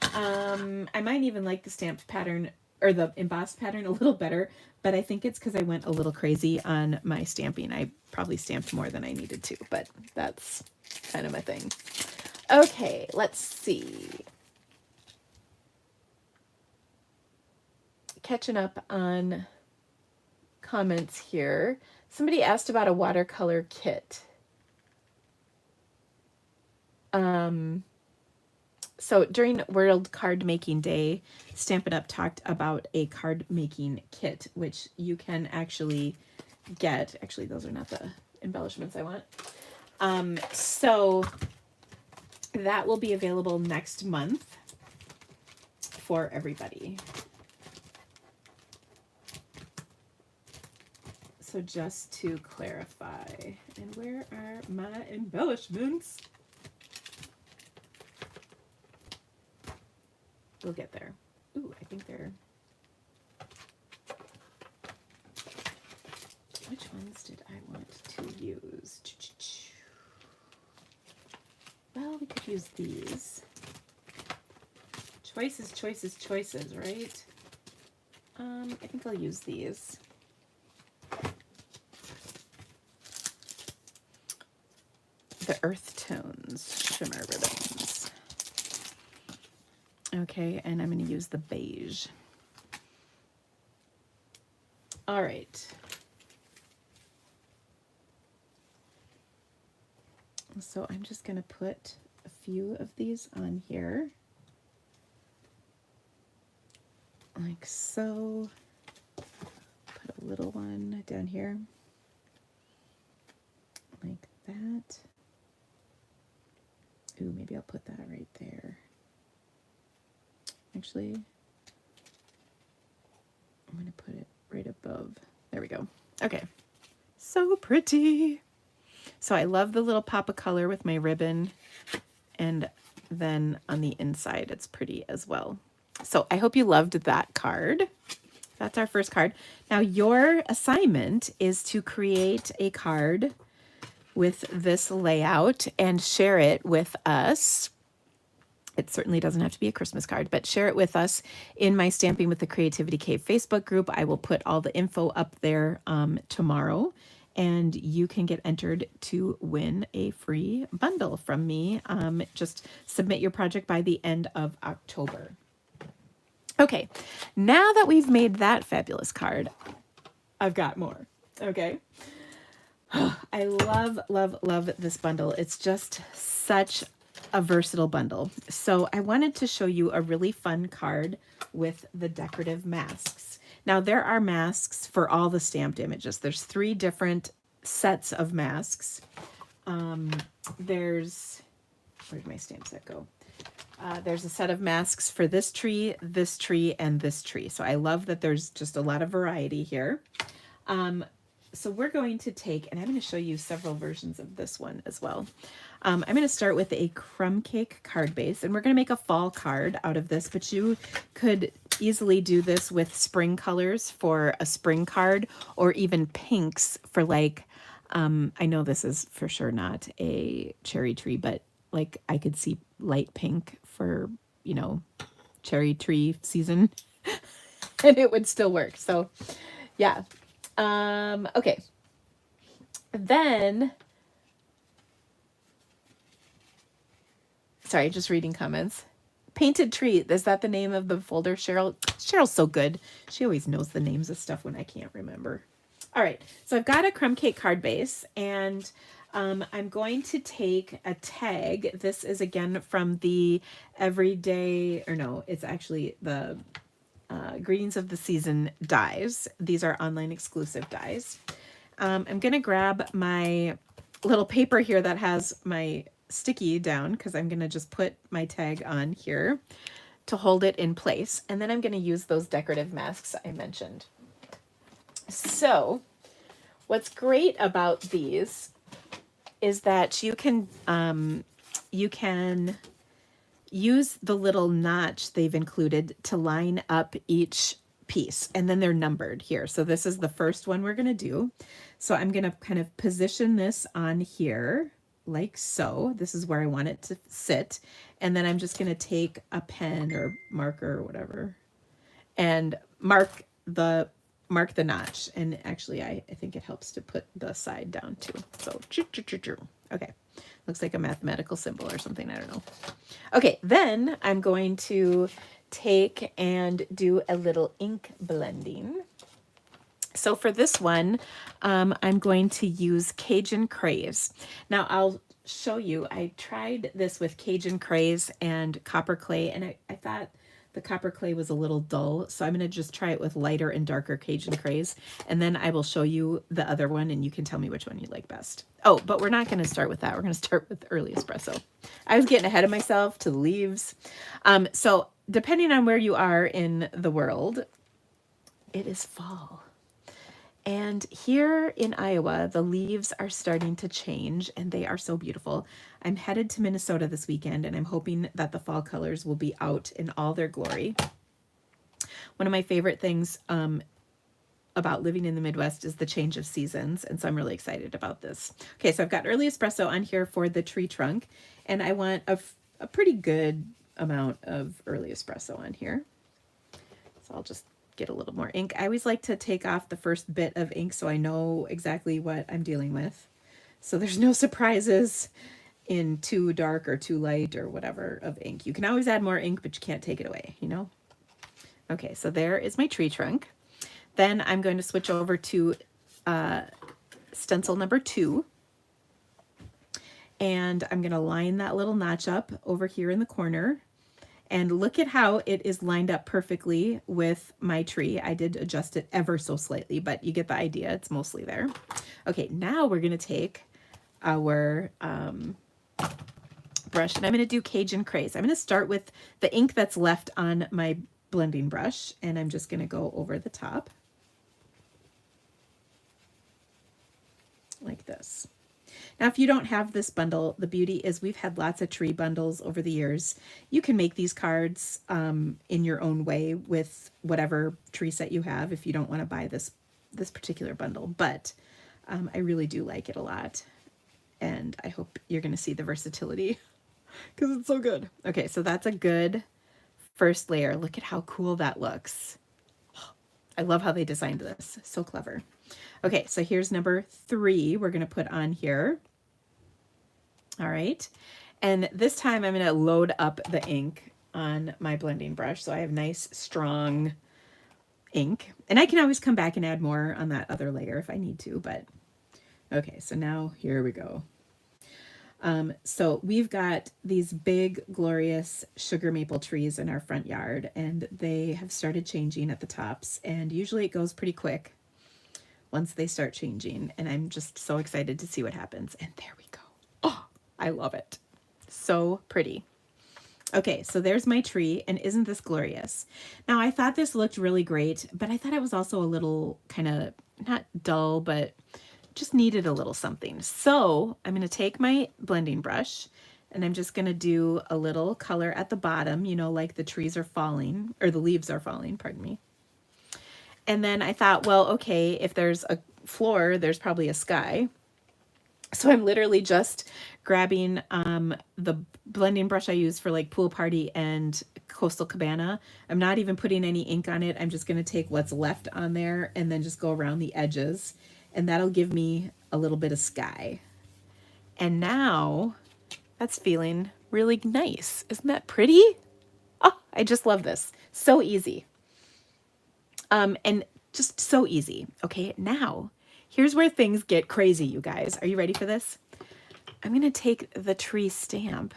I might even like the stamped pattern or the embossed pattern a little better, but I think it's because I went a little crazy on my stamping. I probably stamped more than I needed to, but that's kind of my thing. Okay, let's see. Catching up on comments here. Somebody asked about a watercolor kit. So during World Card Making Day, Stampin' Up! Talked about a card making kit, which you can actually get. Actually, those are not the embellishments I want. So that will be available next month for everybody. So just to clarify, and where are my embellishments? We'll get there. Ooh, I think they're... Which ones did I want to use? Well, we could use these. Choices, choices, choices, right? I think I'll use these. The Earth Tones Shimmer Ribbons. Okay, and I'm going to use the beige. All right. So I'm just going to put a few of these on here, like so. Put a little one down here, like that. Ooh, maybe I'll put that right there. Actually, I'm going to put it right above. There we go. Okay. So pretty. So I love the little pop of color with my ribbon, and then on the inside it's pretty as well. So I hope you loved that card. That's our first card. Now your assignment is to create a card with this layout and share it with us. It certainly doesn't have to be a Christmas card, but share it with us in my Stamping with the Creativity Cave Facebook group. I will put all the info up there tomorrow, and you can get entered to win a free bundle from me. Just submit your project by the end of October. Okay, now that we've made that fabulous card, I've got more. Okay. I love, love, love this bundle. It's just such a versatile bundle. So I wanted to show you a really fun card with the decorative masks. Now there are masks for all the stamped images. There's 3 different sets of masks. Where'd my stamp set go? There's a set of masks for this tree, and this tree. So I love that there's just a lot of variety here. So we're going to take, and I'm going to show you several versions of this one as well. I'm going to start with a crumb cake card base, and we're going to make a fall card out of this, but you could easily do this with spring colors for a spring card, or even pinks for like, I know this is for sure not a cherry tree, but like I could see light pink for, you know, cherry tree season and it would still work. So yeah. Okay. Then, sorry, just reading comments. Painted Tree. Is that the name of the folder, Cheryl? Cheryl's so good. She always knows the names of stuff when I can't remember. All right. So I've got a crumb cake card base, and I'm going to take a tag. This is again from the Everyday, or no, it's actually the Greetings of the Season dies. These are online exclusive dies. I'm going to grab my little paper here that has my sticky down, because I'm going to just put my tag on here to hold it in place. And then I'm going to use those decorative masks I mentioned. So what's great about these is that you can use the little notch they've included to line up each piece, and then they're numbered here. So this is the first one we're going to do. So I'm going to kind of position this on here like so. This is where I want it to sit. And then I'm just going to take a pen or marker or whatever and mark the notch. And actually, I think it helps to put the side down too. So, okay. Looks like a mathematical symbol or something. I don't know. Okay, then I'm going to take and do a little ink blending. So for this one, I'm going to use Cajun Craze. Now I'll show you, I tried this with Cajun Craze and copper clay, and I thought the copper clay was a little dull, so I'm going to just try it with lighter and darker Cajun Craze, and then I will show you the other one, and you can tell me which one you like best. Oh, but we're not going to start with that. We're going to start with Early Espresso. I was getting ahead of myself to the leaves. So depending on where you are in the world, it is fall. And here in Iowa, the leaves are starting to change, and they are so beautiful. I'm headed to Minnesota this weekend, and I'm hoping that the fall colors will be out in all their glory. One of my favorite things about living in the Midwest is the change of seasons, and so I'm really excited about this. Okay, so I've got Early Espresso on here for the tree trunk, and I want a pretty good amount of Early Espresso on here. So I'll just get a little more ink. I always like to take off the first bit of ink so I know exactly what I'm dealing with. So there's no surprises in too dark or too light or whatever of ink. You can always add more ink, but you can't take it away, you know? Okay, so there is my tree trunk. Then I'm going to switch over to stencil number 2. And I'm going to line that little notch up over here in the corner. And look at how it is lined up perfectly with my tree. I did adjust it ever so slightly, but you get the idea. It's mostly there. Okay, now we're going to take our brush, and I'm going to do Cajun Craze. I'm going to start with the ink that's left on my blending brush, and I'm just going to go over the top like this. Now, if you don't have this bundle, the beauty is we've had lots of tree bundles over the years. You can make these cards in your own way with whatever tree set you have if you don't want to buy this particular bundle. But I really do like it a lot. And I hope you're going to see the versatility because it's so good. Okay, so that's a good first layer. Look at how cool that looks. I love how they designed this. So clever. Okay, so here's number 3 we're going to put on here. All right, and this time I'm going to load up the ink on my blending brush so I have nice, strong ink. And I can always come back and add more on that other layer if I need to, but okay, so now here we go. So we've got these big, glorious sugar maple trees in our front yard, and they have started changing at the tops, and usually it goes pretty quick once they start changing, and I'm just so excited to see what happens. And there we go. Oh, I love it. So pretty. Okay, so there's my tree, and isn't this glorious? Now, I thought this looked really great, but I thought it was also a little kind of, not dull, but just needed a little something. So I'm going to take my blending brush, and I'm just going to do a little color at the bottom, you know, like the trees are falling, or the leaves are falling, pardon me. And then I thought, well, okay, if there's a floor, there's probably a sky. So I'm literally just grabbing the blending brush I use for like Pool Party and Coastal Cabana. I'm not even putting any ink on it. I'm just going to take what's left on there and then just go around the edges. And that'll give me a little bit of sky. And now that's feeling really nice. Isn't that pretty? Oh, I just love this. So easy. And just so easy. Okay, now here's where things get crazy, you guys. Are you ready for this? I'm going to take the tree stamp.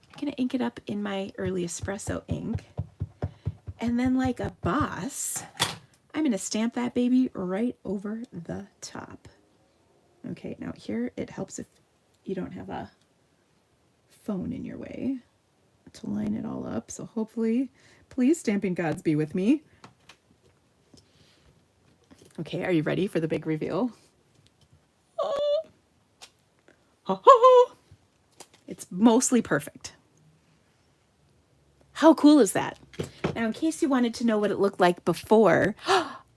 I'm going to ink it up in my early espresso ink. And then like a boss, I'm going to stamp that baby right over the top. Okay, now here it helps if you don't have a phone in your way to line it all up. So hopefully, please, stamping gods, be with me. Okay, are you ready for the big reveal? Oh. Oh. It's mostly perfect. How cool is that? Now, in case you wanted to know what it looked like before,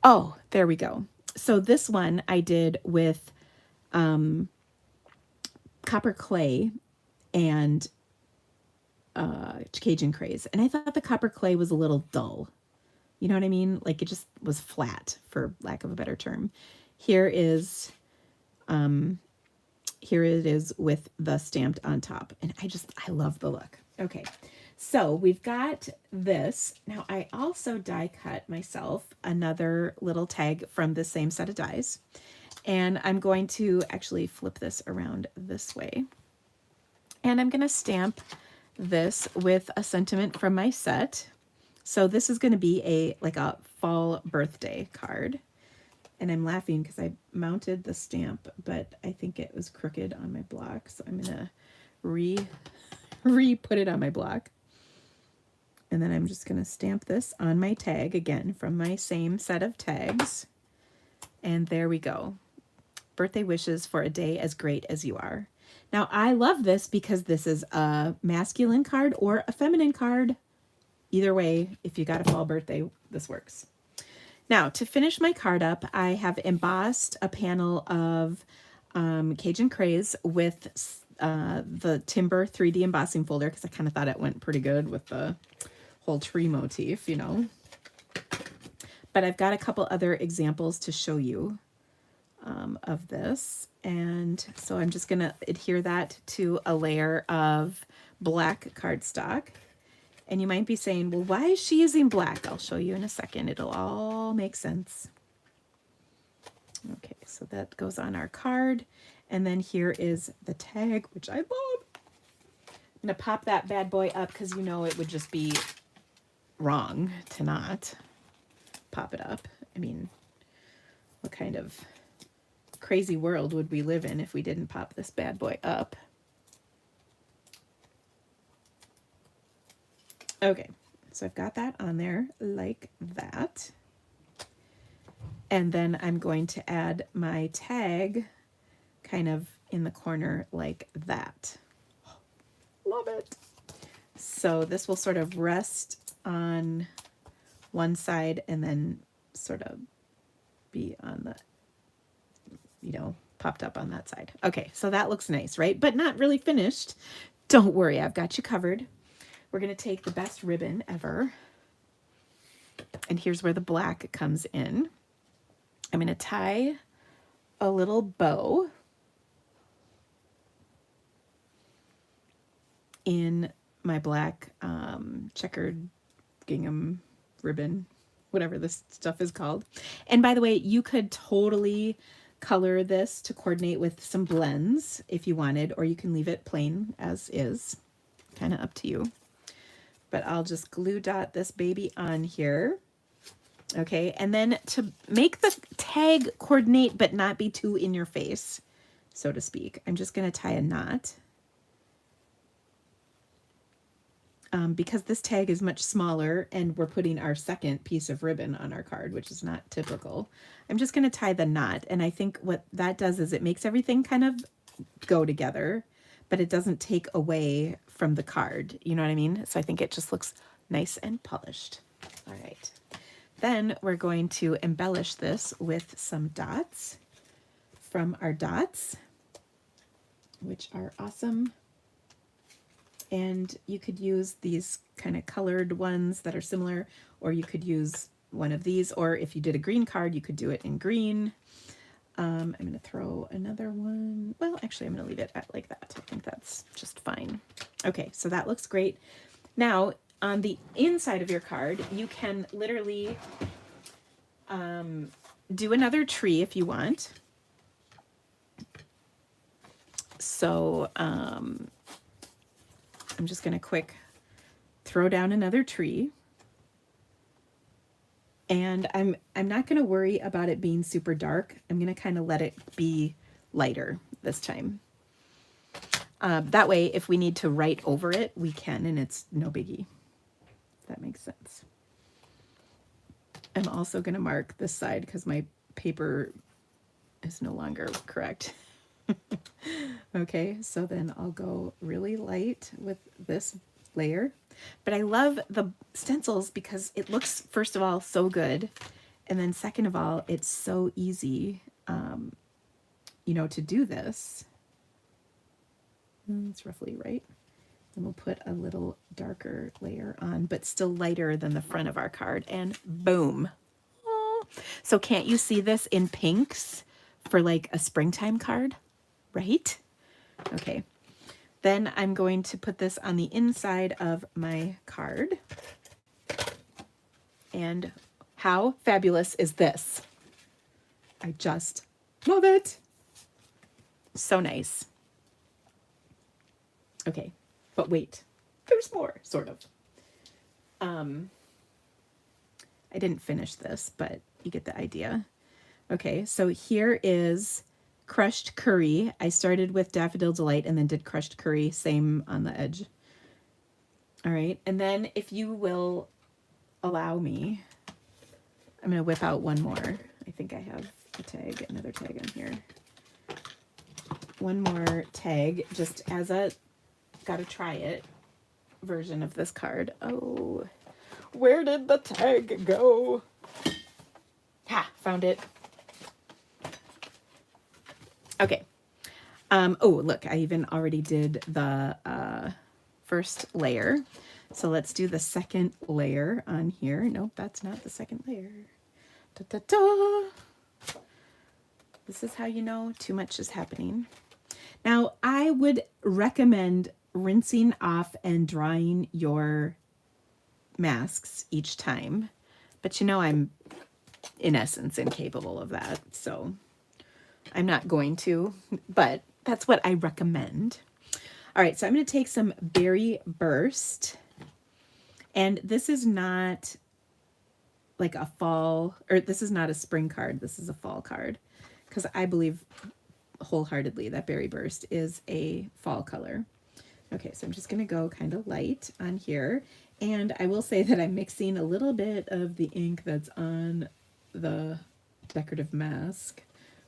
oh, there we go. So this one I did with copper clay and Cajun Craze. And I thought the copper clay was a little dull. You know what I mean? Like it just was flat, for lack of a better term. Here it is with the stamped on top. And I love the look. Okay, so we've got this. Now I also die cut myself another little tag from the same set of dies. And I'm going to actually flip this around this way. And I'm going to stamp this with a sentiment from my set. So this is going to be like a fall birthday card. And I'm laughing because I mounted the stamp, but I think it was crooked on my block. So I'm going to re-put it on my block. And then I'm just going to stamp this on my tag again from my same set of tags. And there we go. Birthday wishes for a day as great as you are. Now I love this because this is a masculine card or a feminine card. Either way, if you got a fall birthday, this works. Now, to finish my card up, I have embossed a panel of Cajun Craze with the Timber 3D embossing folder because I kind of thought it went pretty good with the whole tree motif, you know. But I've got a couple other examples to show you of this. And so I'm just going to adhere that to a layer of black cardstock. And you might be saying, well, why is she using black? I'll show you in a second. It'll all make sense. Okay, so that goes on our card. And then here is the tag, which I love. I'm going to pop that bad boy up because you know it would just be wrong to not pop it up. I mean, what kind of crazy world would we live in if we didn't pop this bad boy up? Okay, so I've got that on there like that. And then I'm going to add my tag kind of in the corner like that. Love it. So this will sort of rest on one side and then sort of be on the, you know, popped up on that side. Okay, so that looks nice, right? But not really finished. Don't worry, I've got you covered. We're going to take the best ribbon ever. And here's where the black comes in. I'm going to tie a little bow in my black checkered gingham ribbon, whatever this stuff is called. And by the way, you could totally color this to coordinate with some blends if you wanted, or you can leave it plain as is, kind of up to you. But I'll just glue dot this baby on here. Okay, and then to make the tag coordinate but not be too in your face, so to speak, I'm just going to tie a knot. Because this tag is much smaller and we're putting our second piece of ribbon on our card, which is not typical, I'm just going to tie the knot. And I think what that does is it makes everything kind of go together, but it doesn't take away from the card. You know what I mean? So I think it just looks nice and polished. All right. Then we're going to embellish this with some dots from our dots, which are awesome. And you could use these kind of colored ones that are similar, or you could use one of these, or if you did a green card, you could do it in green. I'm going to throw another one. Well, actually, I'm going to leave it at like that. I think that's just fine. Okay, so that looks great. Now, on the inside of your card, you can literally do another tree if you want. So I'm just going to quick throw down another tree. And I'm not going to worry about it being super dark. I'm going to kind of let it be lighter this time. That way, if we need to write over it, we can, and it's no biggie. If that makes sense. I'm also going to mark this side because my paper is no longer correct. Okay, so then I'll go really light with this layer. But I love the stencils because it looks, first of all, so good. And then second of all, it's so easy, you know, to do this. It's roughly right. And we'll put a little darker layer on, but still lighter than the front of our card. And boom. Oh. So can't you see this in pinks for like a springtime card? Right? Okay. Then I'm going to put this on the inside of my card. And how fabulous is this? I just love it. So nice. Okay, but wait, there's more, sort of. I didn't finish this, but you get the idea. Okay, so here is crushed curry. I started with Daffodil Delight and then did crushed curry, same on the edge. All right, and then if you will allow me, I'm going to whip out one more. I think I have a tag, another tag on here. One more tag, just as a gotta try it version of this card. Oh, where did the tag go? Ha, found it. Okay. Oh, look, I even already did the first layer. So let's do the second layer on here. Nope, that's not the second layer. Da, da, da. This is how you know too much is happening. Now, I would recommend rinsing off and drying your masks each time, but you know I'm in essence incapable of that. So I'm not going to, but that's what I recommend. All right, so I'm going to take some Berry Burst. And this is not like a fall, or this is not a spring card. This is a fall card. Because I believe wholeheartedly that Berry Burst is a fall color. Okay, so I'm just going to go kind of light on here. And I will say that I'm mixing a little bit of the ink that's on the decorative mask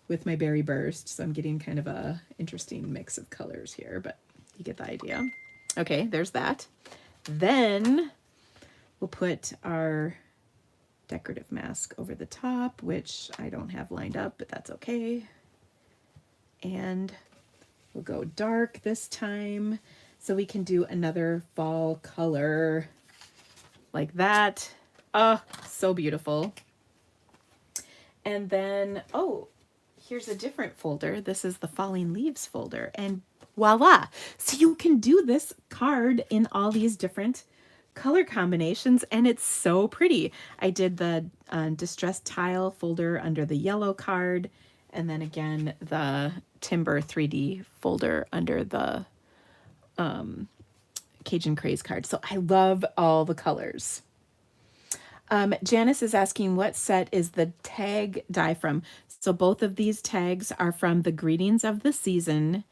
with my Berry Burst. So I'm getting kind of a interesting mix of colors here, but you get the idea. Okay, there's that. Then we'll put our decorative mask over the top, which I don't have lined up, but that's okay. And we'll go dark this time so we can do another fall color like that. Oh, so beautiful. And then, oh, here's a different folder. This is the Falling Leaves folder, and voila. So you can do this card in all these different color combinations, and it's so pretty. I did the Distressed Tile folder under the yellow card, and then again, the Timber 3D folder under the Cajun Craze card. So I love all the colors. Janice is asking what set is the tag die from. So both of these tags are from the Greetings of the Season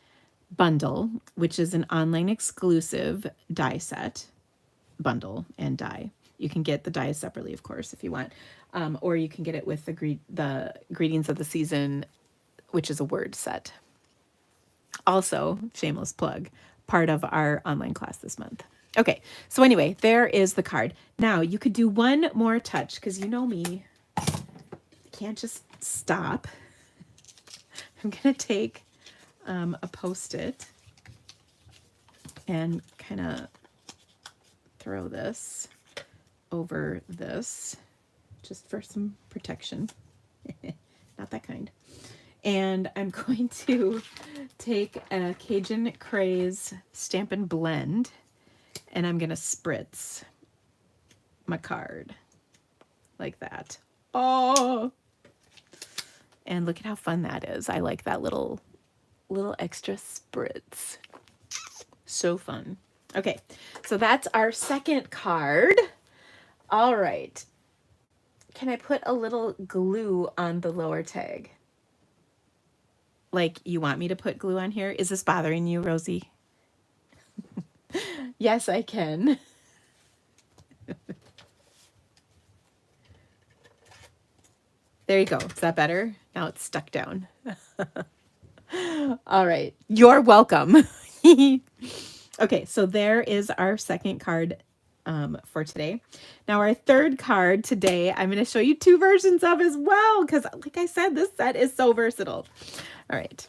bundle, which is an online exclusive die set, bundle and die. You can get the dies separately, of course, if you want, or you can get it with the Greetings of the Season, which is a word set. Also, shameless plug, part of our online class this month. Okay, so anyway, there is the card. Now, you could do one more touch, because you know me, I can't just stop. I'm going to take a Post-it and kind of throw this over this, just for some protection. Not that kind. And I'm going to take a Cajun Craze Stampin' Blend, and I'm going to spritz my card like that. Oh! And look at how fun that is. I like that little extra spritz. So fun. Okay, so that's our second card. All right. Can I put a little glue on the lower tag? Like you want me to put glue on here? Is this bothering you, Rosie? Yes, I can. There you go. Is that better? Now it's stuck down. All right. You're welcome. Okay, so there is our second card for today. Now our third card today, I'm going to show you two versions of as well, because like I said, this set is so versatile. All right.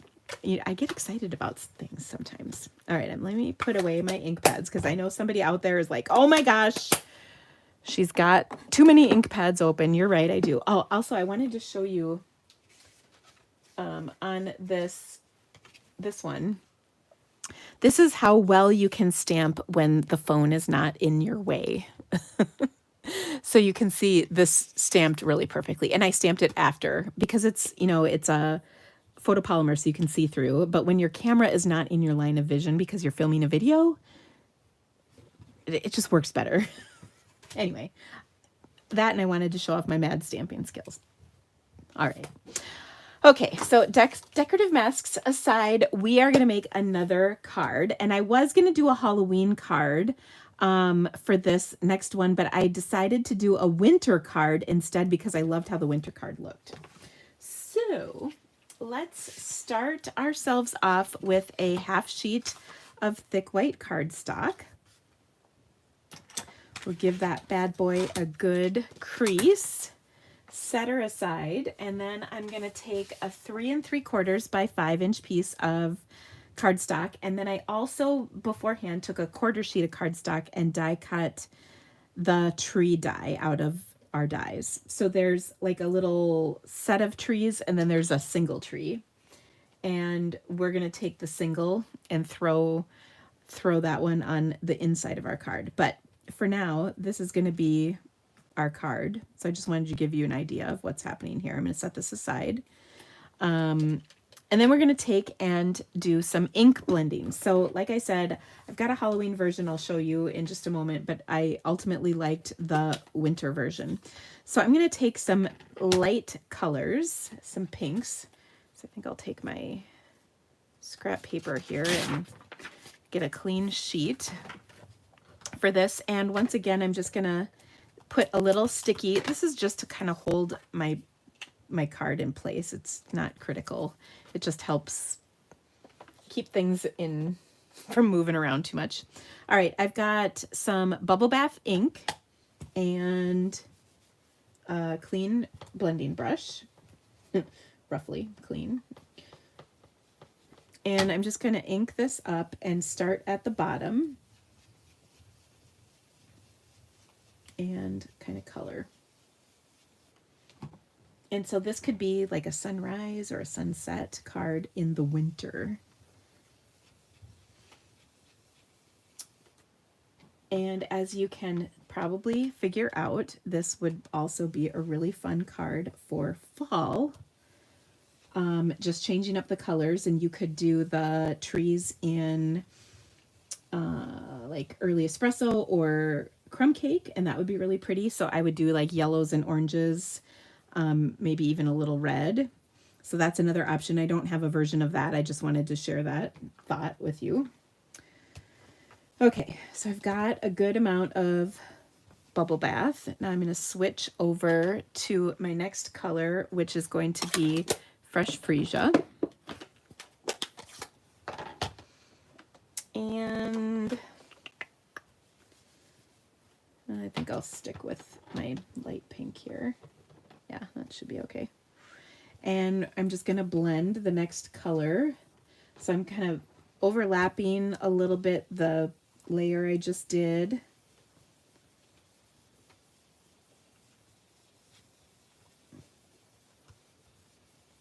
I get excited about things sometimes. All right, let me put away my ink pads, because I know somebody out there is like, oh my gosh, she's got too many ink pads open. You're right, I do. Oh, also, I wanted to show you on this one. This is how well you can stamp when the phone is not in your way. So you can see this stamped really perfectly. And I stamped it after, because it's, it's a photopolymer, so you can see through. But when your camera is not in your line of vision because you're filming a video, it just works better. Anyway, that, and I wanted to show off my mad stamping skills. All right. Okay, so decorative masks aside, we are going to make another card. And I was going to do a Halloween card for this next one, but I decided to do a winter card instead, because I loved how the winter card looked. So let's start ourselves off with a half sheet of thick white cardstock. We'll give that bad boy a good crease, set her aside, and then I'm going to take a 3 3/4 by 5-inch piece of cardstock, and then I also beforehand took a 1/4 sheet of cardstock and die cut the tree die out of our dies. So there's like a little set of trees, and then there's a single tree, and we're going to take the single and throw that one on the inside of our card. But for now, this is going to be our card. So I just wanted to give you an idea of what's happening here. I'm going to set this aside. And then we're going to take and do some ink blending. So like I said, I've got a Halloween version I'll show you in just a moment, but I ultimately liked the winter version. So I'm going to take some light colors, some pinks. So I think I'll take my scrap paper here and get a clean sheet for this. And once again, I'm just going to put a little sticky. This is just to kind of hold my card in place. It's not critical. It just helps keep things in from moving around too much. All right, I've got some bubble bath ink and a clean blending brush, roughly clean. And I'm just going to ink this up and start at the bottom and kind of color. And so this could be like a sunrise or a sunset card in the winter. And as you can probably figure out, this would also be a really fun card for fall. Just changing up the colors, and you could do the trees in like early espresso or crumb cake, and that would be really pretty. So I would do like yellows and oranges, maybe even a little red. So that's another option. I don't have a version of that. I just wanted to share that thought with you. Okay, so I've got a good amount of bubble bath. Now I'm going to switch over to my next color, which is going to be fresh freesia. And I think I'll stick with my light pink here. Yeah, that should be okay. And I'm just going to blend the next color. So I'm kind of overlapping a little bit the layer I just did.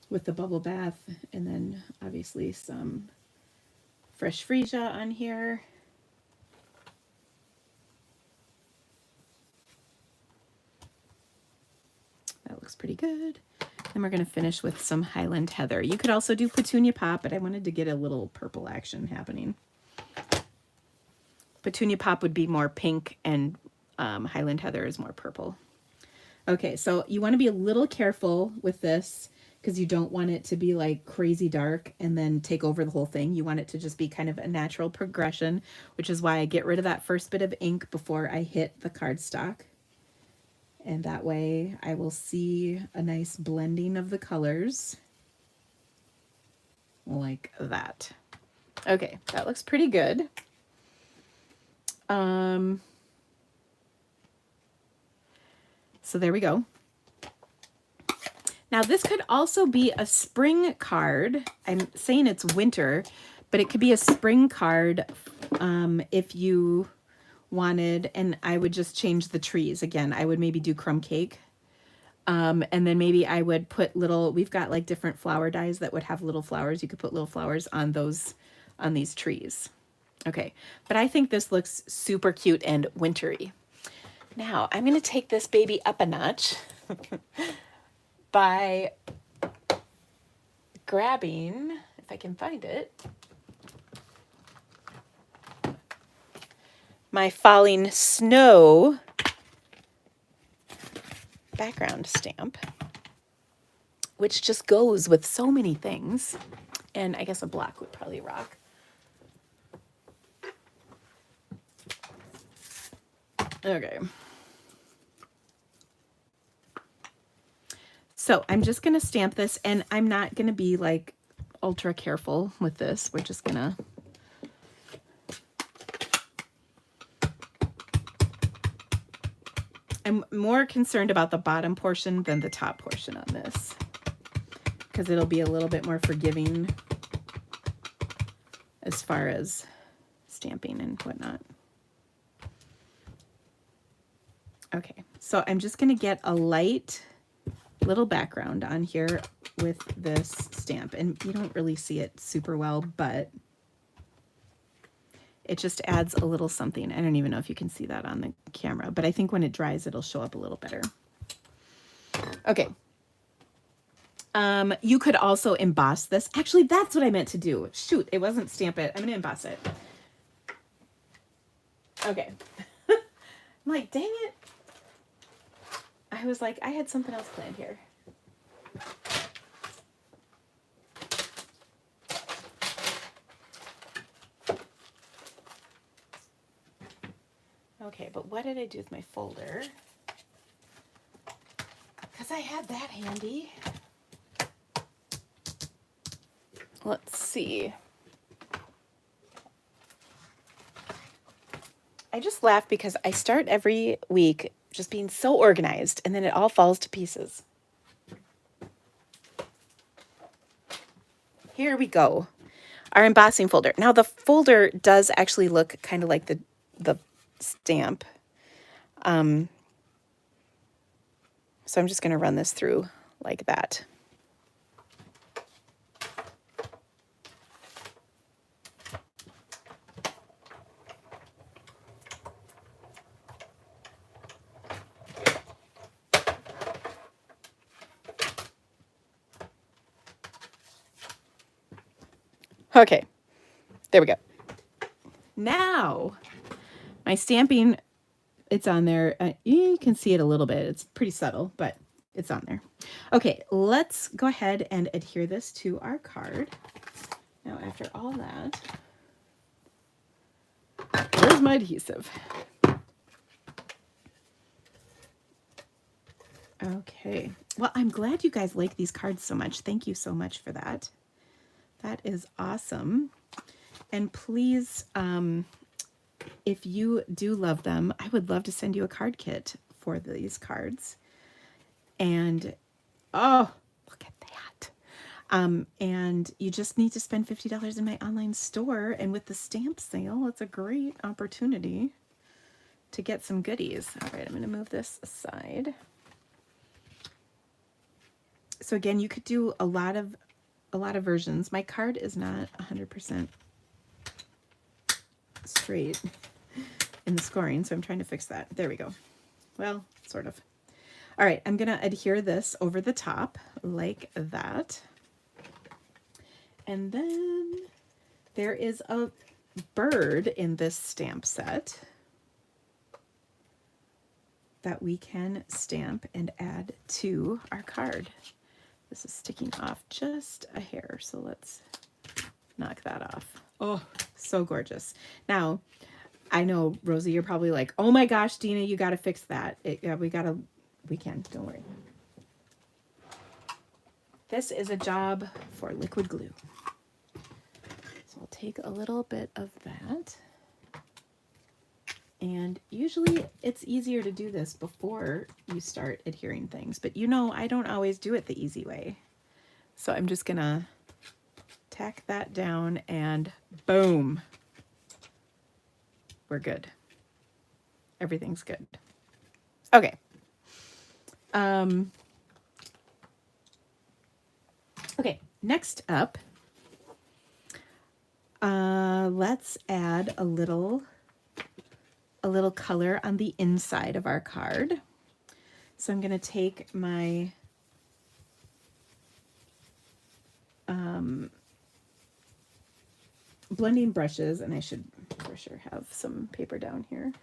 With the bubble bath, and then obviously some fresh freesia on here. That looks pretty good. And we're going to finish with some Highland Heather. You could also do Petunia Pop, but I wanted to get a little purple action happening. Petunia Pop would be more pink, and Highland Heather is more purple. Okay, so you want to be a little careful with this because you don't want it to be like crazy dark and then take over the whole thing. You want it to just be kind of a natural progression, which is why I get rid of that first bit of ink before I hit the cardstock. And that way I will see a nice blending of the colors like that. Okay, that looks pretty good. So there we go. Now this could also be a spring card. I'm saying it's winter, but it could be a spring card if you wanted, and I would just change the trees. Again, I would maybe do crumb cake. And then maybe I would put little, we've got like different flower dies that would have little flowers. You could put little flowers on those, on these trees. Okay, but I think this looks super cute and wintry. Now I'm going to take this baby up a notch by grabbing, if I can find it, my falling snow background stamp, which just goes with so many things. And I guess a block would probably rock. Okay. So I'm just going to stamp this, and I'm not going to be like ultra careful with this. We're just going to I'm more concerned about the bottom portion than the top portion on this, because it'll be a little bit more forgiving as far as stamping and whatnot. Okay, so I'm just going to get a light little background on here with this stamp, and you don't really see it super well, but it just adds a little something. I don't even know if you can see that on the camera, but I think when it dries, it'll show up a little better. Okay. You could also emboss this. Actually, that's what I meant to do. Shoot, it wasn't stamp it. I'm going to emboss it. Okay. I'm like, dang it. I was like, I had something else planned here. Okay, but what did I do with my folder? Because I had that handy. Let's see. I just laugh because I start every week just being so organized and then it all falls to pieces. Here we go. Our embossing folder. Now the folder does actually look kind of like the stamp. So I'm just going to run this through like that. Okay, there we go. Now, my stamping, it's on there. You can see it a little bit. It's pretty subtle, but it's on there. Okay, let's go ahead and adhere this to our card. Now, after all that, where's my adhesive? Okay, well, I'm glad you guys like these cards so much. Thank you so much for that. That is awesome. And please, if you do love them, I would love to send you a card kit for these cards. And, oh, look at that. And you just need to spend $50 in my online store. And with the stamp sale, it's a great opportunity to get some goodies. All right, I'm going to move this aside. So again, you could do a lot of versions. My card is not 100% straight in the scoring, so I'm trying to fix that. There we go. Well, sort of. All right, I'm gonna adhere this over the top like that. And then there is a bird in this stamp set that we can stamp and add to our card. This is sticking off just a hair, so let's knock that off. Oh, so gorgeous. Now, I know, Rosie, you're probably like, oh my gosh, Dina, you got to fix that. We can, don't worry. This is a job for liquid glue. So I'll take a little bit of that. And usually it's easier to do this before you start adhering things, but you know, I don't always do it the easy way. So I'm just gonna tack that down and boom, we're good. Everything's good. Okay. Okay, next up, let's add a little color on the inside of our card. So I'm going to take my blending brushes, and I should for sure have some paper down here.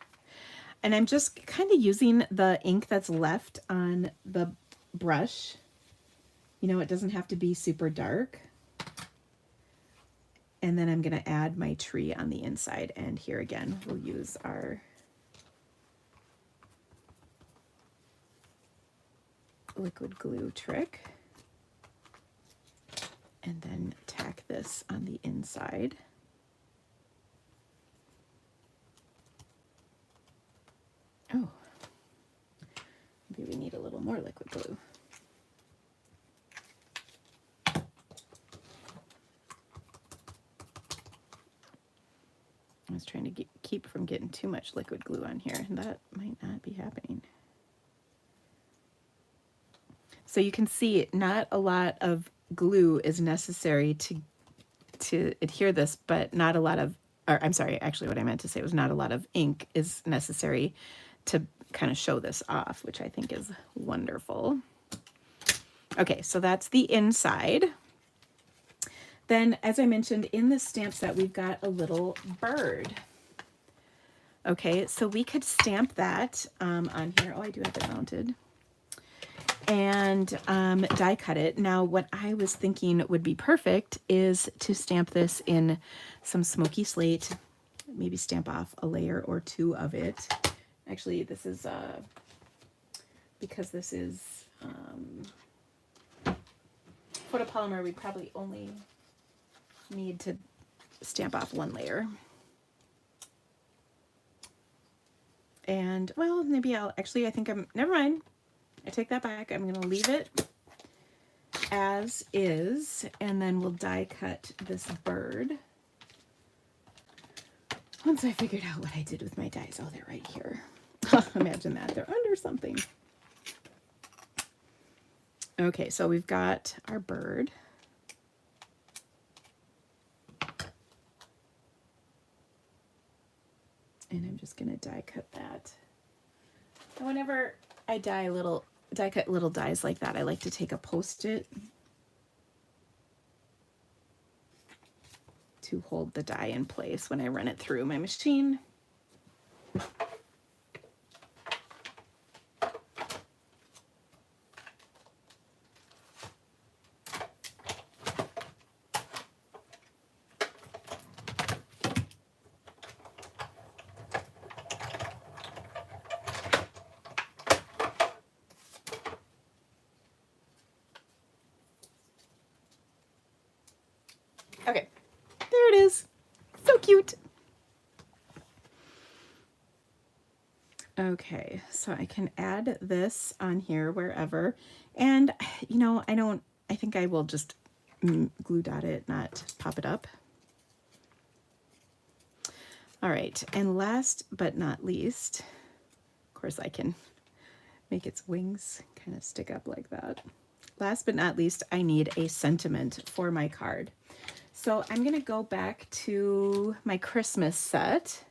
And I'm just kind of using the ink that's left on the brush. You know, it doesn't have to be super dark. And then I'm going to add my tree on the inside. And here again, we'll use our liquid glue trick. And then tack this on the inside. Oh, maybe we need a little more liquid glue. I was trying to keep from getting too much liquid glue on here, and that might not be happening. So you can see not a lot of glue is necessary to adhere this, but not a lot of, or I'm sorry, actually what I meant to say was not a lot of ink is necessary to kind of show this off, which I think is wonderful. Okay, so that's the inside. Then, as I mentioned, in the stamp set, we've got a little bird. Okay, so we could stamp that on here. Oh, I do have it mounted. And die cut it. Now, what I was thinking would be perfect is to stamp this in some smoky slate, maybe stamp off a layer or two of it. Actually, this is, because this is photopolymer, we probably only need to stamp off one layer. And, well, maybe I'll, actually, I think never mind. I take that back. I'm going to leave it as is, and then we'll die cut this bird. Once I figured out what I did with my dies. Oh, they're right here. Imagine that. They're under something. Okay, so we've got our bird. And I'm just going to die cut that. And whenever I die cut little dies like that, I like to take a Post-it to hold the die in place when I run it through my machine. Okay, there it is. So cute. Okay, so I can add this on here wherever. And, you know, I think I will just glue dot it, not pop it up. All right, and last but not least, of course I can make its wings kind of stick up like that. Last but not least, I need a sentiment for my card. So I'm going to go back to my Christmas set,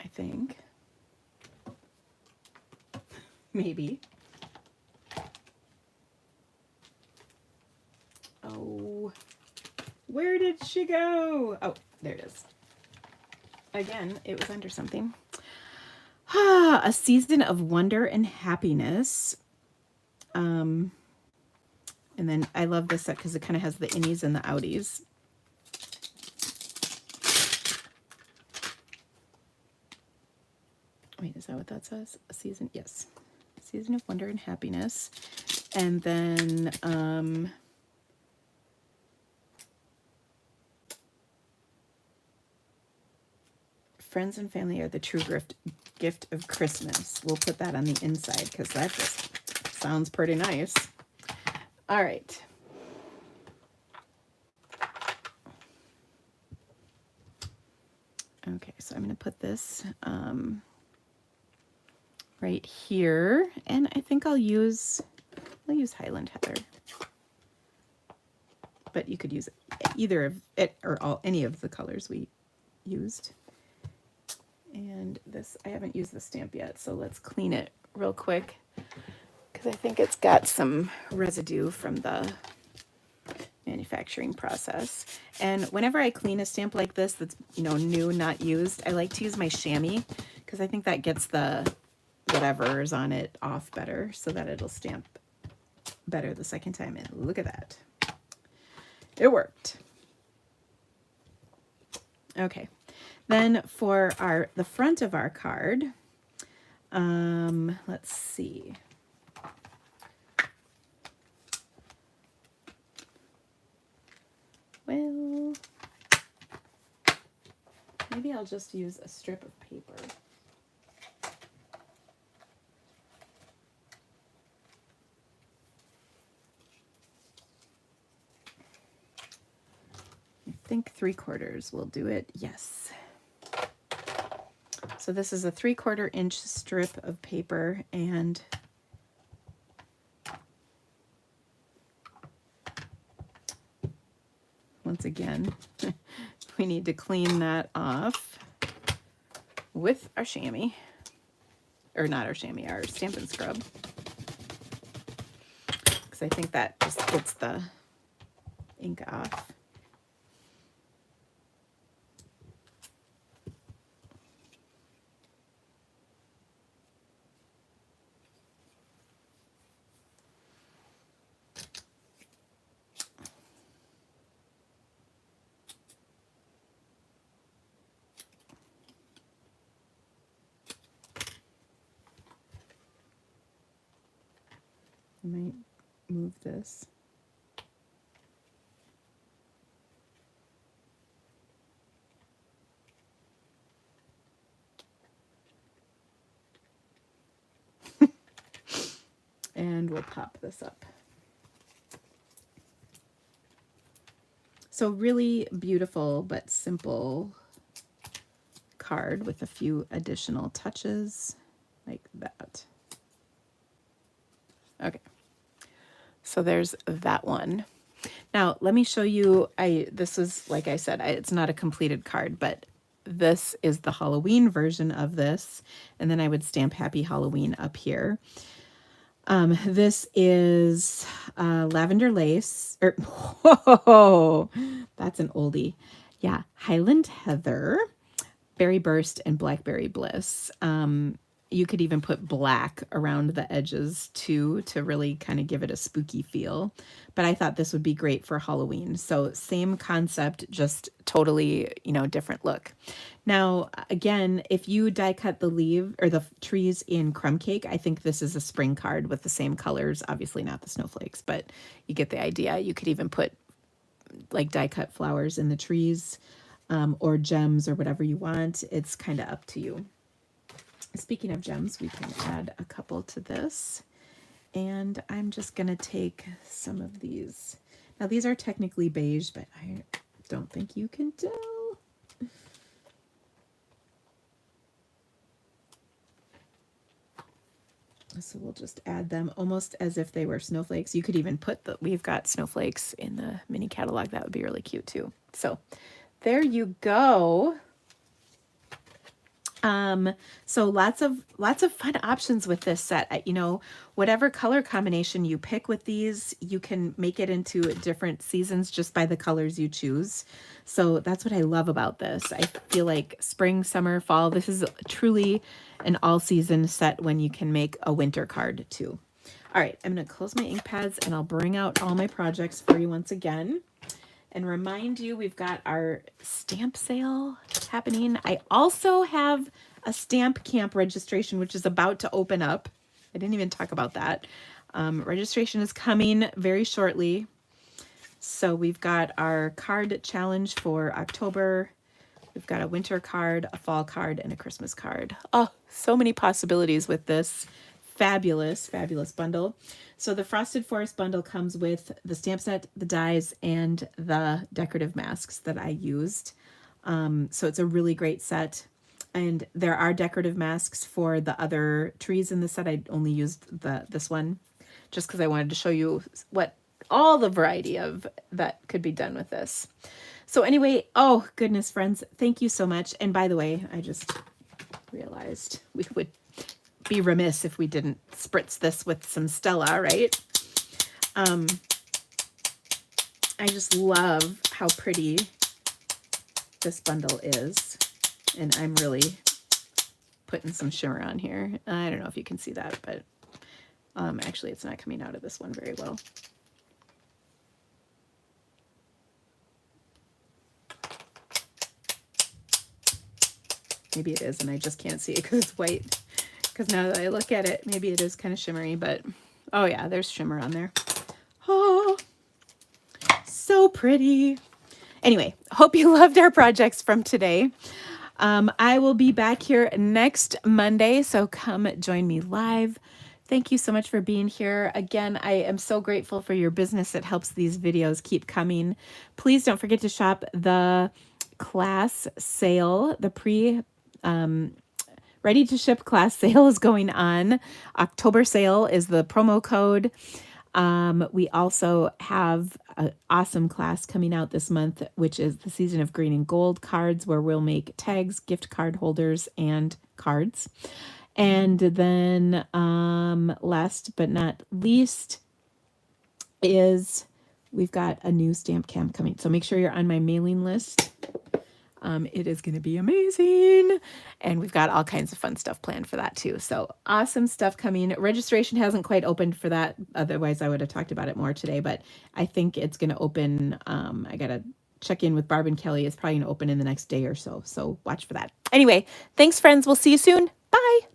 I think. Maybe. Oh, where did she go? Oh, there it is. Again, it was under something. A season of wonder and happiness. And then I love this set because it kind of has the innies and the outies. Wait, is that what that says? A season? Yes. A season of wonder and happiness. And then friends and family are the true gift of Christmas. We'll put that on the inside because that just sounds pretty nice. All right. Okay, so I'm going to put this right here, and I think I'll use Highland Heather. But you could use either of it or any of the colors we used. And this, I haven't used the stamp yet, so let's clean it real quick because I think it's got some residue from the manufacturing process. And whenever I clean a stamp like this that's, you know, new, not used, I like to use my chamois because I think that gets the whatever is on it off better so that it'll stamp better the second time. And look at that. It worked. Okay. Then for the front of our card, let's see. Well, maybe I'll just use a strip of paper. I think 3/4 will do it. Yes. So this is a 3/4 inch strip of paper, and once again, we need to clean that off with our chamois, or not our chamois, our Stampin' Scrub. because I think that just gets the ink off. I might move this. And we'll pop this up. So really beautiful but simple card with a few additional touches like that. Okay, so there's that one. Now let me show you, this is, like I said, it's not a completed card, but this is the Halloween version of this, and then I would stamp Happy Halloween up here. This is lavender lace, or whoa, that's an oldie. Yeah, Highland Heather, Berry Burst, and Blackberry Bliss. You could even put black around the edges too to really kind of give it a spooky feel. But I thought this would be great for Halloween. So same concept, just totally, you know, different look. Now, again, if you die cut the leaf or the trees in crumb cake, I think this is a spring card with the same colors. Obviously not the snowflakes, but you get the idea. You could even put like die cut flowers in the trees, or gems or whatever you want. It's kind of up to you. Speaking of gems, we can add a couple to this. And I'm just going to take some of these. Now, these are technically beige, but I don't think you can tell. So we'll just add them almost as if they were snowflakes. You could even put we've got snowflakes in the mini catalog. That would be really cute too. So there you go. So lots of fun options with this set. You know, whatever color combination you pick with these, you can make it into different seasons just by the colors you choose. So that's what I love about this. I feel like spring, summer, fall, this is truly an all season set when you can make a winter card too. All right, I'm going to close my ink pads and I'll bring out all my projects for you once again. And remind you, we've got our stamp sale happening. I also have a stamp camp registration, which is about to open up. I didn't even talk about that. Registration is coming very shortly. So we've got our card challenge for October. We've got a winter card, a fall card, and a Christmas card. Oh, so many possibilities with this fabulous, fabulous bundle. So the Frosted Forest bundle comes with the stamp set, the dies, and the decorative masks that I used. So it's a really great set. And there are decorative masks for the other trees in the set. I only used this one just because I wanted to show you what all the variety of that could be done with this. So anyway, oh goodness, friends, thank you so much. And by the way, I just realized we would be remiss if we didn't spritz this with some Stella, right? I just love how pretty this bundle is. And I'm really putting some shimmer on here. I don't know if you can see that, but actually it's not coming out of this one very well. Maybe it is, and I just can't see it because it's white. Because now that I look at it, maybe it is kind of shimmery, but oh yeah, there's shimmer on there. Oh, so pretty. Anyway, hope you loved our projects from today. I will be back here next Monday, so come join me live. Thank you so much for being here. Again, I am so grateful for your business. It helps these videos keep coming. Please don't forget to shop the class sale, the ready to ship class sale is going on. October sale is the promo code. We also have an awesome class coming out this month, which is the Season of Green and Gold cards, where we'll make tags, gift card holders, and cards. And then last but not least, is we've got a new stamp camp coming. So make sure you're on my mailing list. It is going to be amazing. And we've got all kinds of fun stuff planned for that too. So awesome stuff coming. Registration hasn't quite opened for that. Otherwise, I would have talked about it more today, but I think it's going to open. I got to check in with Barb and Kelly. It's probably going to open in the next day or so. So watch for that. Anyway, thanks, friends. We'll see you soon. Bye.